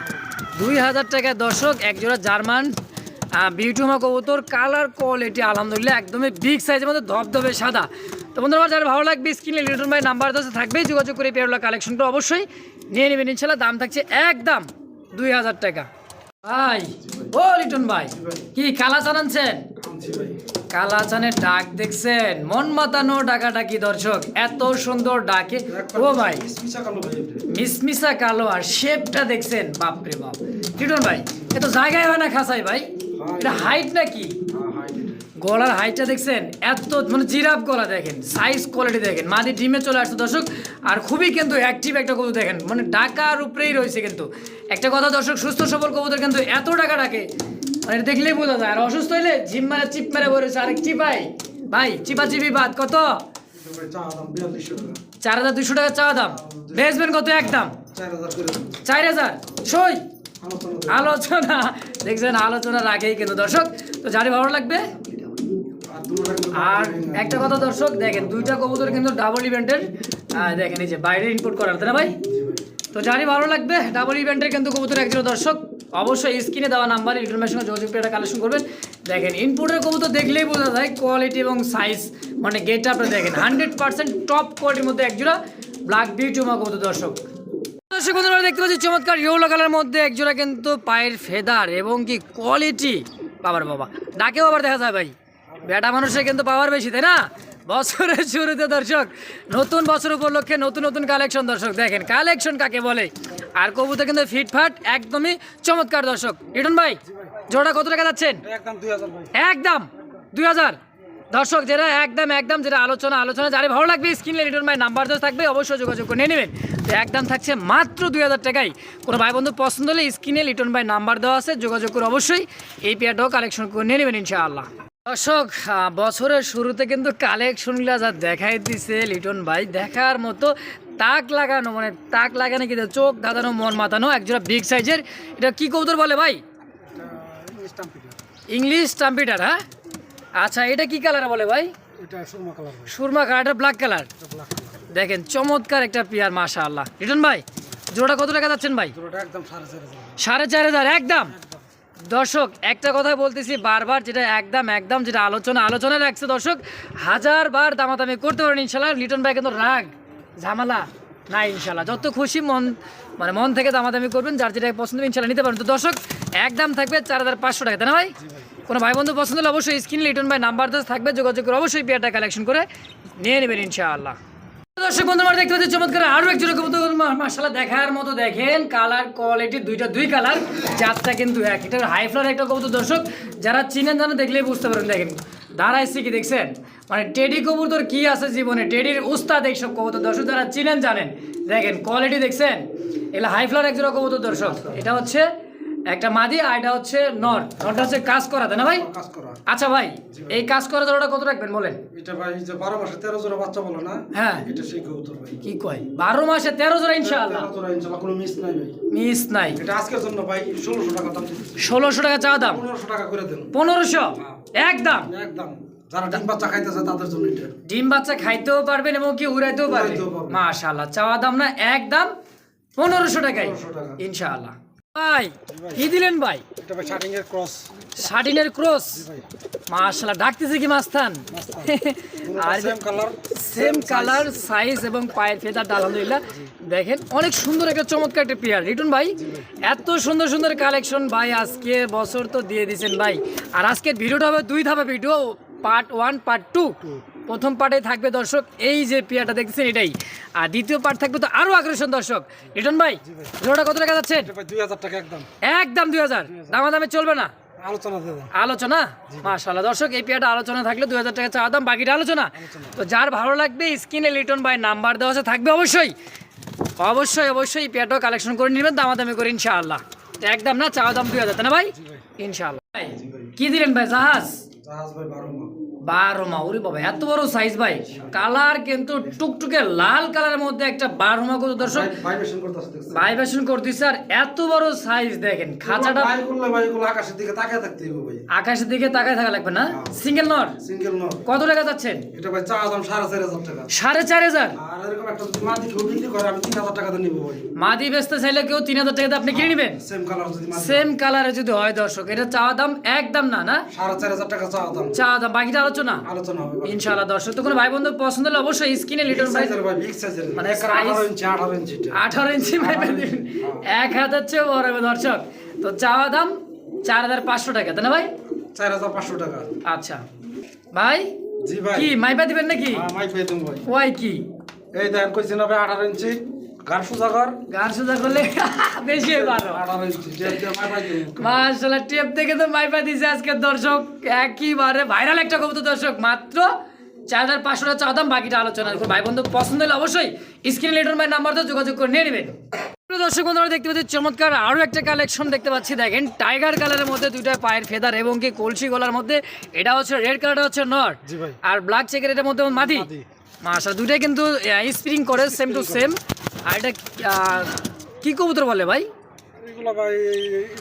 Speaker 1: 2000 টাকায় দর্শক এক জোড়া জার্মান বিউটিমা কবুতর, কালার কোয়ালিটি আলহামদুলিল্লাহ একদমই বিগ সাইজের মধ্যে ধবধবে সাদা। তো বন্ধুরা যারা ভালো লাগবে স্ক্রিনে লিটন ভাই নাম্বার দেওয়া থাকবেই, যোগাযোগ করে পেয়ারগুলো কালেকশনটা অবশ্যই নিয়ে নেবেন ইনশাল্লাহ। দাম থাকছে একদম 2000 টাকা। ভাই ও লিটন ভাই কি কালাচান আনছেন?
Speaker 2: আনছি ভাই।
Speaker 1: কালাচানের ডাক দেখছেন, মন মাতানো ডাকাডাকি দর্শক, এত সুন্দর ডাকে ও ভাই,
Speaker 2: মিসমিসা কালো ভাই এটা।
Speaker 1: মিসমিসা কালো আর শেপটা দেখছেন, বাপরে বাপ। লিটন ভাই এত জায়গায় হয় না খাসাই ভাই, এটা হাইট নাকি?
Speaker 2: হ্যাঁ হাই এটা।
Speaker 1: গলার হাইটটা দেখছেন, এত মানে জিরাফ গলা দেখেন, সাইজ কোয়ালিটি দেখেন, মাদি ডিমে চলে আসছে দর্শক, আর খুবই কিন্তু অ্যাক্টিভ একটা কবুতর দেখেন, মানে ডাকার উপরেই রয়েছে। কিন্তু একটা কথা দর্শক, সুস্থ সবল কবুতর কিন্তু এত টাকা ডাকে মানে দেখলেই বোঝা যায়। আর অসুস্থ হইলে জিম মারে চিপ মেরে বলেছে আরেক চিপাই ভাই, চিপা চিপি বাদ। কত?
Speaker 2: এটা ভাই চা দাম 4200 টাকা।
Speaker 1: 4200 টাকা চাওয়া দাম। বেচবেন কত? একদম
Speaker 2: 4000 করে দেন।
Speaker 1: 4000 সই
Speaker 2: আলোচনা দেন।
Speaker 1: আলোচনা দেখছেন, আলোচনা রাখেই কিন্তু দর্শক। তো যারই ভালো লাগবে।
Speaker 2: আর দুটো লাগবে।
Speaker 1: আর একটা কথা দর্শক দেখেন, দুইটা কবুতর কিন্তু ডাবল ইভেন্টের, দেখেন এই যে বাইরে ইনপুট করার তাই না ভাই? তো যারই ভালো লাগবে ডাবল ইভেন্টের কিন্তু কবুতর একজন দর্শক অবশ্যই স্ক্রিনে দেওয়া নাম্বারে লিটন ভাইয়ের সঙ্গে যোগাযোগ করে এটা কালেকশন করবেন। দেখেন ইনপুটের কবুতর দেখলেই বোঝা যায় কোয়ালিটি এবং সাইজ, মানে গেট আপটা দেখেন 100% টপ কোয়ালিটির মধ্যে একজোড়া ব্ল্যাক বিউটিমা কবুতর দর্শক। দর্শক বন্ধুরা দেখতে পাচ্ছি চমৎকার ইয়েলো কালার মধ্যে একজোড়া কিন্তু পায়ের ফেদার এবং কি কোয়ালিটি, বাবার বাবা ডাকেও আবার দেখা যায় ভাই, বেটা মানুষের কিন্তু পাওয়ার বেশি তাই না? বছরের শুরুতে দর্শক নতুন বছর উপলক্ষে নতুন নতুন কালেকশন দর্শক, দেখেন কালেকশন কাকে বলে। আর কবুতর কিন্তু ফিটফাট একদমই চমৎকার দর্শক। লিটন ভাই জোড়া কত টাকা যাচ্ছেন?
Speaker 2: এটা একদম 2000 ভাই।
Speaker 1: একদম 2000 দর্শক, যেটা একদম যেটা আলোচনা যারে ভালো লাগবে স্ক্রিনে লিটন ভাই নাম্বার দেওয়া থাকবে অবশ্যই যোগাযোগ করে নিয়ে নেবেন। তো একদম থাকছে মাত্র 2000 টাকায়। কোনো ভাই বন্ধু পছন্দ হলে স্ক্রিনে লিটন ভাই নাম্বার দেওয়া আছে, যোগাযোগ করে অবশ্যই এই পেয়ারটাও কালেকশন করে নিয়ে নেবেন ইনশাআল্লাহ। দর্শক বছরের শুরুতে কিন্তু কালেকশনগুলো যা দেখাই দিছে লিটন ভাই, দেখার মতো, তাক লাগানো, মানে তাক লাগানো কি চোখ দাদানো মন মাতানো একজোড়া বিগ সাইজের। এটা কি কবুতর বলে ভাই?
Speaker 2: এটা স্টাম্পিটার।
Speaker 1: ইংলিশ টাম্পিটার। হ্যাঁ আচ্ছা, এটা কি কালার বলে ভাই?
Speaker 2: এটা সুরমা কালার ভাই।
Speaker 1: সুরমা কালারটা ব্ল্যাক কালার।
Speaker 2: এটা ব্ল্যাক কালার।
Speaker 1: দেখেন চমৎকার একটা পেয়ার মাশাআল্লাহ। লিটন ভাই জোড়া কত টাকা যাচ্ছেন ভাই?
Speaker 2: জোড়াটা একদম 4500
Speaker 1: 4500 একদম দর্শক একটা কথা বলতেছি বারবার, যেটা একদম যেটা আলোচনা রাখছে দর্শক, 1000 বার দামাদামি করতে পারেন ইনশাল্লাহ। লিটন ভাই কিন্তু রাগ ঝামেলা না ইনশাল্লাহ, যত খুশি মন থেকে দামাদামি করবেন, যার যেটা পছন্দ হবে ইনশাল্লাহ নিতে পারেন। তো দর্শক একদম থাকবে 4500 টাকা, তাই না ভাই? কোনো ভাই বন্ধু পছন্দ হলে অবশ্যই স্ক্রিনে লিটন ভাই নাম্বার দেওয়া থাকবে, যোগাযোগ করে অবশ্যই পেয়ারটা কালেকশন করে নিয়ে নেবেন ইনশাআল্লাহ। দর্শক বন্ধু আমরা দেখতে পাচ্ছি চমৎকার আরো একজন কবুতর, মাশাআল্লাহ দেখার মতো। দেখেন কালার কোয়ালিটি দুই কালার, জাতটা কিন্তু এক। এটা হাই ফ্লার একটা কবুতর দর্শক, যারা চিনেন জানেন দেখলেই বুঝতে পারেন। দেখেন দাঁড়াইছে কি দেখছেন, মানে টেডি কবুতর কি আছে জীবনে, টেডির উস্তাদ এইসব কবুতর দর্শক, যারা চিনেন জানেন। দেখেন কোয়ালিটি দেখছেন, এগুলো হাই ফ্লার একজন কবুতর দর্শক। এটা হচ্ছে একটা মাদি আর এটা হচ্ছে নরটা হচ্ছে কাজ করা, তাই না ভাই?
Speaker 2: কাজ করা।
Speaker 1: আচ্ছা ভাই, এই কাজ করা জোড়াটা কত রাখবেন বলেন?
Speaker 2: এটা ভাই যে 12 মাসে 13 জোড়া বাচ্চা বলো না,
Speaker 1: হ্যাঁ
Speaker 2: এটা সেই কবুতর ভাই।
Speaker 1: কি কয় 12 মাসে 13 জোড়া ইনশাআল্লাহ?
Speaker 2: 13 জোড়া ইনশাআল্লাহ, কোনো মিস নাই ভাই।
Speaker 1: মিস নাই।
Speaker 2: এটা আজকের জন্য ভাই 1600 টাকা দাম দিতেছি।
Speaker 1: 1600 টাকা চা দাম,
Speaker 2: 1500 টাকা করে দেন।
Speaker 1: 1500 একদম।
Speaker 2: একদম যারা ডিম বাচ্চা খাইতেছে তাদের জন্য এটা।
Speaker 1: ডিম বাচ্চা খাইতেও পারবেন এবং কি উড়াইতেও পারবেন। মাশাআল্লাহ চাওয়া দাম না একদম 1500 টাকায়
Speaker 2: 1500 টাকা
Speaker 1: ইনশাআল্লাহ। ভাই কি দিলেন ভাই?
Speaker 2: এটা ভাই শার্টিং এর ক্রস।
Speaker 1: শার্টিং এর ক্রস,
Speaker 2: ভাই
Speaker 1: মাশাআল্লাহ ডাকতেছে কি মাস্তান। আর সেম কালার সাইজ এবং পায়ের ফেদার আলহামদুলিল্লাহ। দেখেন অনেক সুন্দর একটা চমৎকার একটা পেয়ার। রিটন ভাই এত সুন্দর কালেকশন ভাই, আজকে বছর তো দিয়ে দিয়েছেন ভাই। আর আজকের ভিডিওটা হবে 2 ধাপে ভিডিও, পার্ট 1 পার্ট 2। প্রথম পার্টে থাকবে দর্শক এই যে পেয়ারটা দেখছেন এটাই, আর দ্বিতীয় পার্ট থাকবে তো আরো আগ্রাসন দর্শক। রিটন ভাই ভিডিওটা কত টাকা যাচ্ছে?
Speaker 2: এটা ভাই 2000 টাকা একদম।
Speaker 1: একদম 2000, দামাদামি চলবে না?
Speaker 2: আলোচনা দেন।
Speaker 1: আলোচনা মাশাআল্লাহ দর্শক, এই পেয়ারটা আলোচনা থাকলে 2000 টাকা চা দাম, বাকিটা আলোচনা। তো যার ভালো লাগবে স্ক্রিনে লিটন ভাই নাম্বার দেওয়া আছে থাকবে, অবশ্যই এই পেয়ারটাও কালেকশন করে নেবেন দামাদামি করে ইনশাআল্লাহ। একদম না চা দাম 2000, তাই না ভাই? ইনশাআল্লাহ। কি দিলেন ভাই? জাহাজ
Speaker 2: ভাই 12 মা।
Speaker 1: 12 মা, ওরে বাবা এত বড় সাইজ ভাই। কালার কিন্তু টুকটুকে লাল কালারের মধ্যে একটা 12 মা কত দর্শক,
Speaker 2: ভাইব্রেশন করতেছে দেখছেন?
Speaker 1: ভাইব্রেশন করতেছে। আর এত বড় সাইজ দেখেন, খাঁচাটা
Speaker 2: ভাই করলে ভাই এগুলো আকাশের দিকে তাকায় থাকতে হবে ভাই।
Speaker 1: আকাশের দিকে তাকায় থাকা লাগবে না। সিঙ্গেল নর
Speaker 2: সিঙ্গেল নর।
Speaker 1: কত টাকা যাচ্ছেন?
Speaker 2: এটা ভাই চা দাম 4500 টাকা।
Speaker 1: 4500?
Speaker 2: আর এরকম একটা যদি মাদি কেউ বিক্রি করে আমি 3000 টাকা দিয়ে নিব ভাই।
Speaker 1: মাদি বেচতে চাইলে কেউ 3000 টাকা দিয়ে আপনি কিনে নেবেন?
Speaker 2: সেম কালার যদি মাদি,
Speaker 1: সেম কালারে যদি হয় দর্শক, এটা চাওয়া দাম একদম না
Speaker 2: 4500 টাকা চা দাম।
Speaker 1: চাওয়া দাম, বাকিটা আলোচনা
Speaker 2: আলোচনা হবে ভাই।
Speaker 1: ইনশাআল্লাহ দর্শক। তো কোনো ভাই বন্ধু পছন্দ হলে অবশ্যই স্ক্রিনে লিটন ভাই
Speaker 2: সাইজের ভাই, বিগ সাইজের
Speaker 1: মানে
Speaker 2: মানে
Speaker 1: size
Speaker 2: 18 ইঞ্চি 18 ইঞ্চি
Speaker 1: 18 ইঞ্চি ভাই দিন, এক হাতের চেয়ে বড় হবে দর্শক। তো চাওয়া দাম 4500 টাকা, তাই না ভাই?
Speaker 2: 4500 টাকা।
Speaker 1: আচ্ছা ভাই
Speaker 2: জি ভাই।
Speaker 1: কি মাইপা দিবেন নাকি?
Speaker 2: হ্যাঁ মাই পেয়ে দেব ভাই।
Speaker 1: ওই কি
Speaker 2: এই দেখেন কইছি না ভাই 18 ইঞ্চি গার সুজা কর।
Speaker 1: গান সোজা করলে বেশি হয় 12।
Speaker 2: 18 ইঞ্চি যে মাই পাই দেব।
Speaker 1: মাশাআল্লাহ টেপ থেকে তো মাইপা দিছে আজকে দর্শক, একেবারে ভাইরাল একটা কবুতর দর্শক। মাত্র 4500 টাকা চাওয়া দাম, বাকিটা আলোচনা। ভাই বন্ধু পছন্দ হলে অবশ্যই স্ক্রিনে লিটন ভাই নাম্বার দিয়ে যোগাযোগ করে নিয়ে নেবেন। দর্শক বন্ধুরা দেখতে পাচ্ছি চমৎকার আরো একটা কালেকশন দেখতে পাচ্ছি। দেখেন টাইগার কালারের মধ্যে দুইটা পায়ের ফেদার এবং কি কলসি গলার মধ্যে, এটা হচ্ছে রেড কালারটা হচ্ছে নর,
Speaker 2: জি ভাই।
Speaker 1: আর ব্ল্যাক চেকের এটার মধ্যে মাদি। মাশাআল্লাহ দুইটাই কিন্তু স্প্রিং করে সেম টু সেম। আর এটা কি কবুতর বলে ভাই?
Speaker 2: এগুলো ভাই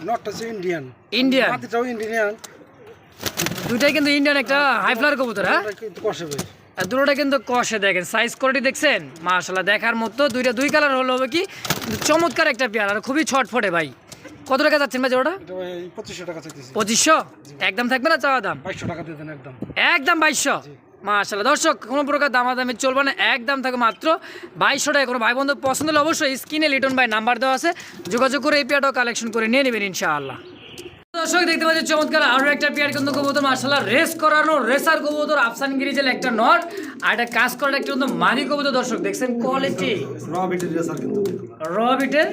Speaker 2: নটটা হচ্ছে ইন্ডিয়ান।
Speaker 1: Indian,
Speaker 2: মাটিটাও Indian.
Speaker 1: দুইটাই কিন্তু ইন্ডিয়ান একটা হাই ফ্লার কবুতর। হ্যাঁ
Speaker 2: এটা কিন্তু কষে ভাই।
Speaker 1: আর দুটোটা কিন্তু কষে। দেখেন সাইজ কোয়ালিটি দেখছেন, মাশাআল্লাহ দেখার মতো। দুই কালার হলো হবে কি, কিন্তু চমৎকার একটা পেয়ার আর খুবই ছটফটে ভাই। কত টাকা যাচ্ছেন ভাই জোড়াটা?
Speaker 2: এটা ভাই 2500 টাকা চাইতেছি।
Speaker 1: 2500 একদম থাকবে না চাওয়া দাম?
Speaker 2: 2200 টাকা দিয়ে দেন একদম।
Speaker 1: একদম 2200। মাশাআল্লাহ দর্শক কোনো প্রকার দামাদামি চলবে না, একদম থাকে মাত্র 2200 টাকা। কোনো ভাই বন্ধু পছন্দ হলে অবশ্যই স্ক্রিনে লিটন ভাই নাম্বার দেওয়া আছে, যোগাযোগ করে এই পেয়ারটাও কালেকশন করে নিয়ে নেবেন ইনশাআল্লাহ। দর্শক দেখতে পাচ্ছি চমৎকার আরো একটা পেয়ার কিন্তু কবুতর, মাশাআল্লাহ রেস করানো রেসার কবুতর, আফসান গ্রিজেল একটা নর আর একটা কাজ করা একটা কিন্তু মাদি কবুতর। দর্শক দেখছেন কোয়ালিটি,
Speaker 2: র বিটের রেসার কিন্তু
Speaker 1: র বিটের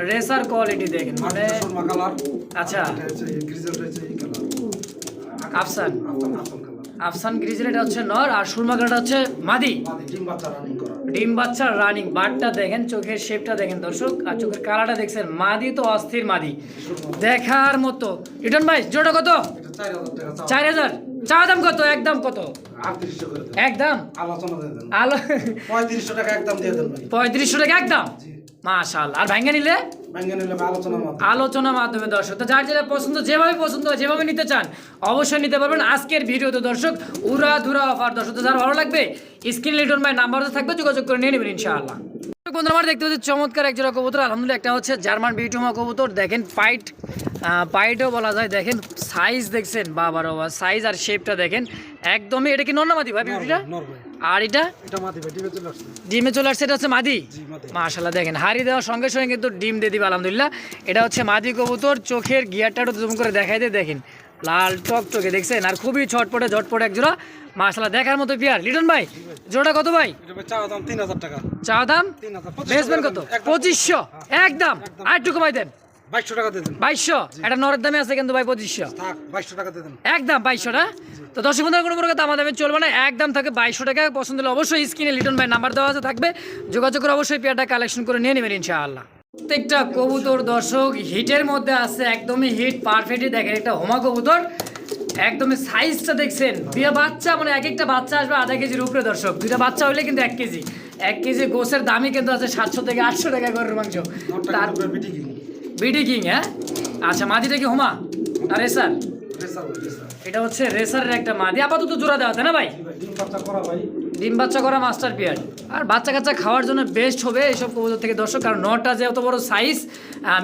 Speaker 1: রেসার কোয়ালিটি দেখেন, মানে
Speaker 2: সুরমা কালার।
Speaker 1: আচ্ছা
Speaker 2: এটা হচ্ছে গ্রিজেল হচ্ছে এই কালার।
Speaker 1: আফসান
Speaker 2: আফসান কালার।
Speaker 1: আফসান গ্রিজেল এটা হচ্ছে নর আর সুরমা কালারটা হচ্ছে মাদি।
Speaker 2: ডিম বাচ্চা রানিং করা।
Speaker 1: ডিম বাচ্চা রানিং। বারটা দেখেন, চোখের শেপটা দেখেন দর্শক, আর চোখের কালারটা দেখছেন। মাদি তো অস্থির মাদি দেখার মতো। রিটন ভাই জোড়া কত?
Speaker 2: এটা 4000 টাকা চাও।
Speaker 1: 4000 চা দাম কত? একদম কত?
Speaker 2: 3800 করে দেন।
Speaker 1: একদম
Speaker 2: আলোচনা দিয়ে দেন।
Speaker 1: আলো
Speaker 2: 3500 টাকা একদম দিয়ে দেন ভাই।
Speaker 1: 3500 টাকা একদম। মাশাআল্লাহ। আর ভাঙ্গা নিলে
Speaker 2: ভাঙ্গে নিলে আলোচনার মাধ্যমে।
Speaker 1: আলোচনার মাধ্যমে দর্শক। তো যার যেটা পছন্দ, যেভাবে পছন্দ হয়, যেভাবে নিতে চান অবশ্যই নিতে পারবেন। আজকের ভিডিওতে দর্শক উড়া ধুরা অফার দর্শক। তো যার ভালো লাগবে স্ক্রিনে লিটন ভাই নাম্বার থাকবে, যোগাযোগ করে নিয়ে নেবেন ইনশাআল্লাহ। বন্ধুরা আমার দেখতে পাচ্ছি চমৎকার এক জোড়া কবুতর, আলহামদুলিল্লাহ। একটা হচ্ছে জার্মান বিউটিমা কবুতর। দেখেন পাইট পাইটও বলা যায়। দেখেন সাইজ দেখছেন, বাবা রে বাবা, সাইজ আর শেপটা দেখেন একদমই। এটা কি নর না মাদি ভাই বিউটিটা?
Speaker 2: নর ভাই,
Speaker 1: আর এটা
Speaker 2: এটা মাদি ভাই, ডিমে চলে আসছে।
Speaker 1: ডিমে চলে আসছে, এটা হচ্ছে মাদি।
Speaker 2: জি মাদি।
Speaker 1: মাশাআল্লাহ দেখেন হাড়ি দেওয়ার সঙ্গে সঙ্গে কিন্তু ডিম দিয়ে দিবে আলহামদুলিল্লাহ। এটা হচ্ছে মাদি কবুতর, চোখের গিয়ারটা একটু জুম করে দেখাই দিয়ে দেখেন, লাল টকটকে দেখছেন, আর খুবই ছটপটে ঝটপটে এক জোড়া মাশাআল্লাহ দেখার মতো পেয়ার। লিটন ভাই জোড়া কত ভাই?
Speaker 2: এটা ভাই চাওয়া দাম 3000 টাকা।
Speaker 1: চা দাম
Speaker 2: 3000,
Speaker 1: বেচবেন কত? 2500 একদম। আর একটু কমাই দেন,
Speaker 2: 2200 টাকা দিয়ে দেন।
Speaker 1: 2200। এটা নরের দামে আছে কিন্তু ভাই 2500
Speaker 2: থাক 2200 টাকা দিয়ে দেন।
Speaker 1: একদম 2200টা। তো দর্শক বন্ধুরা কোনো প্রকার দামাদামি চলবে না, একদম থাকে 2200 টাকা। পছন্দ হলে অবশ্যই স্ক্রিনে লিটন ভাই নাম্বার দেওয়া আছে থাকবে, যোগাযোগ করে অবশ্যই পেয়ারটা কালেকশন করে নিয়ে নেবেন ইনশাআল্লাহ। প্রত্যেকটা কবুতর দর্শক হিটের মধ্যে আছে, একদমই হিট পারফেক্টই। দেখেন একটা হোমা কবুতর, একদমই সাইজটা দেখছেন, দুইটা বাচ্চা মানে এক একটা বাচ্চা আসবে আধা কেজির উপরে দর্শক। দুইটা বাচ্চা হলে কিন্তু 1 কেজি। 1 কেজি গোসের দামই কিন্তু আছে 700 থেকে 800 টাকা গরুর মাংস। তার
Speaker 2: বিটি কিং।
Speaker 1: বিডি কিং, হ্যাঁ আচ্ছা। মাদিটা কি হোমা না রেসার?
Speaker 2: রেসার ভাই, রেসার।
Speaker 1: এটা হচ্ছে রেসারের একটা মাদি, আপাতত জোড়া দেওয়া তাই না ভাই?
Speaker 2: ডিম বাচ্চা করা ভাই।
Speaker 1: ডিম বাচ্চা করা মাস্টার পেয়ার, আর বাচ্চা কাচ্চা খাওয়ার জন্য বেস্ট হবে এইসব কবুতর থেকে দর্শক। কারণ নটা যে এত বড় সাইজ,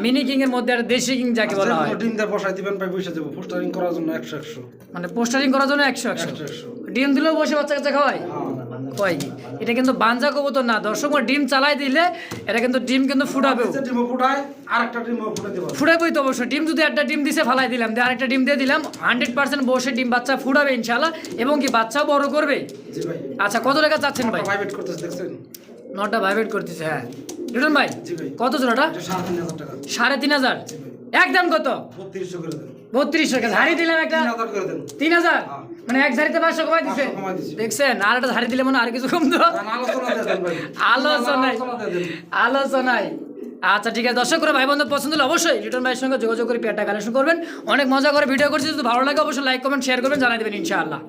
Speaker 1: মিনি কিং এর মধ্যে একটা দেশি কিং যাকে বলা হয়।
Speaker 2: ডিম দিয়ে বসাই দিবেন ভাই, বসে দেবো পোস্টারিং করার জন্য 100
Speaker 1: মানে পোস্টারিং করার জন্য 100
Speaker 2: 100।
Speaker 1: ডিম দিলেও বসে বাচ্চা কাচ্চা খাওয়ায় কয় কি? এটা কিন্তু বাঞ্জা কবুতর না দর্শক, ডিম চালাই দিলে এটা কিন্তু ডিম কিন্তু ফুটাবেও।
Speaker 2: ডিম ফুটায়, আরেকটা ডিম ফুটাই দেবো।
Speaker 1: ফুটাবেই তো অবশ্যই। ডিম যদি একটা ডিম দিছে ফালাই দিলাম, দিয়ে আরেকটা ডিম দিয়ে দিলাম, 100% বসে ডিম বাচ্চা ফুটাবে ইনশাআল্লাহ, এবং কি বাচ্চাও বড় করবে।
Speaker 2: জি ভাই।
Speaker 1: আচ্ছা কত টাকা চাচ্ছেন ভাই?
Speaker 2: ভাইবেট করতেছে দেখছেন?
Speaker 1: নটা ভাইব্রেট করতেছে, হ্যাঁ। লিটন ভাই
Speaker 2: জি ভাই।
Speaker 1: কত জোড়াটা?
Speaker 2: এটা 3500 টাকা।
Speaker 1: 3500 একদম। কত?
Speaker 2: 3200 করে দেন।
Speaker 1: 3200 টাকা ঝাড়ি দিলাম একটা
Speaker 2: 3000 করে দেন।
Speaker 1: 3000, মানে এক ঝাড়িতে 500 কমাই দিছে।
Speaker 2: 500 কমাই দিছে।
Speaker 1: দেখছেন, আর একটা ঝাড়ি দিলে মনে হয় আর কিছু কম তো।
Speaker 2: আলোচনা দিয়ে দেন ভাই।
Speaker 1: আলোচনায়
Speaker 2: আলোচনা দিয়ে দেন।
Speaker 1: আলোচনায় আচ্ছা ঠিক আছে দর্শক, করে ভাই বন্ধু পছন্দ হলে অবশ্যই লিটন ভাইয়ের সঙ্গে যোগাযোগ করে পেয়ারটা কালেকশন করবেন। অনেক মজা করে ভিডিও করছি, যদি ভালো লাগে অবশ্যই লাইক কমেন্ট শেয়ার করবেন, জানাই দেবেন ইনশাআল্লাহ।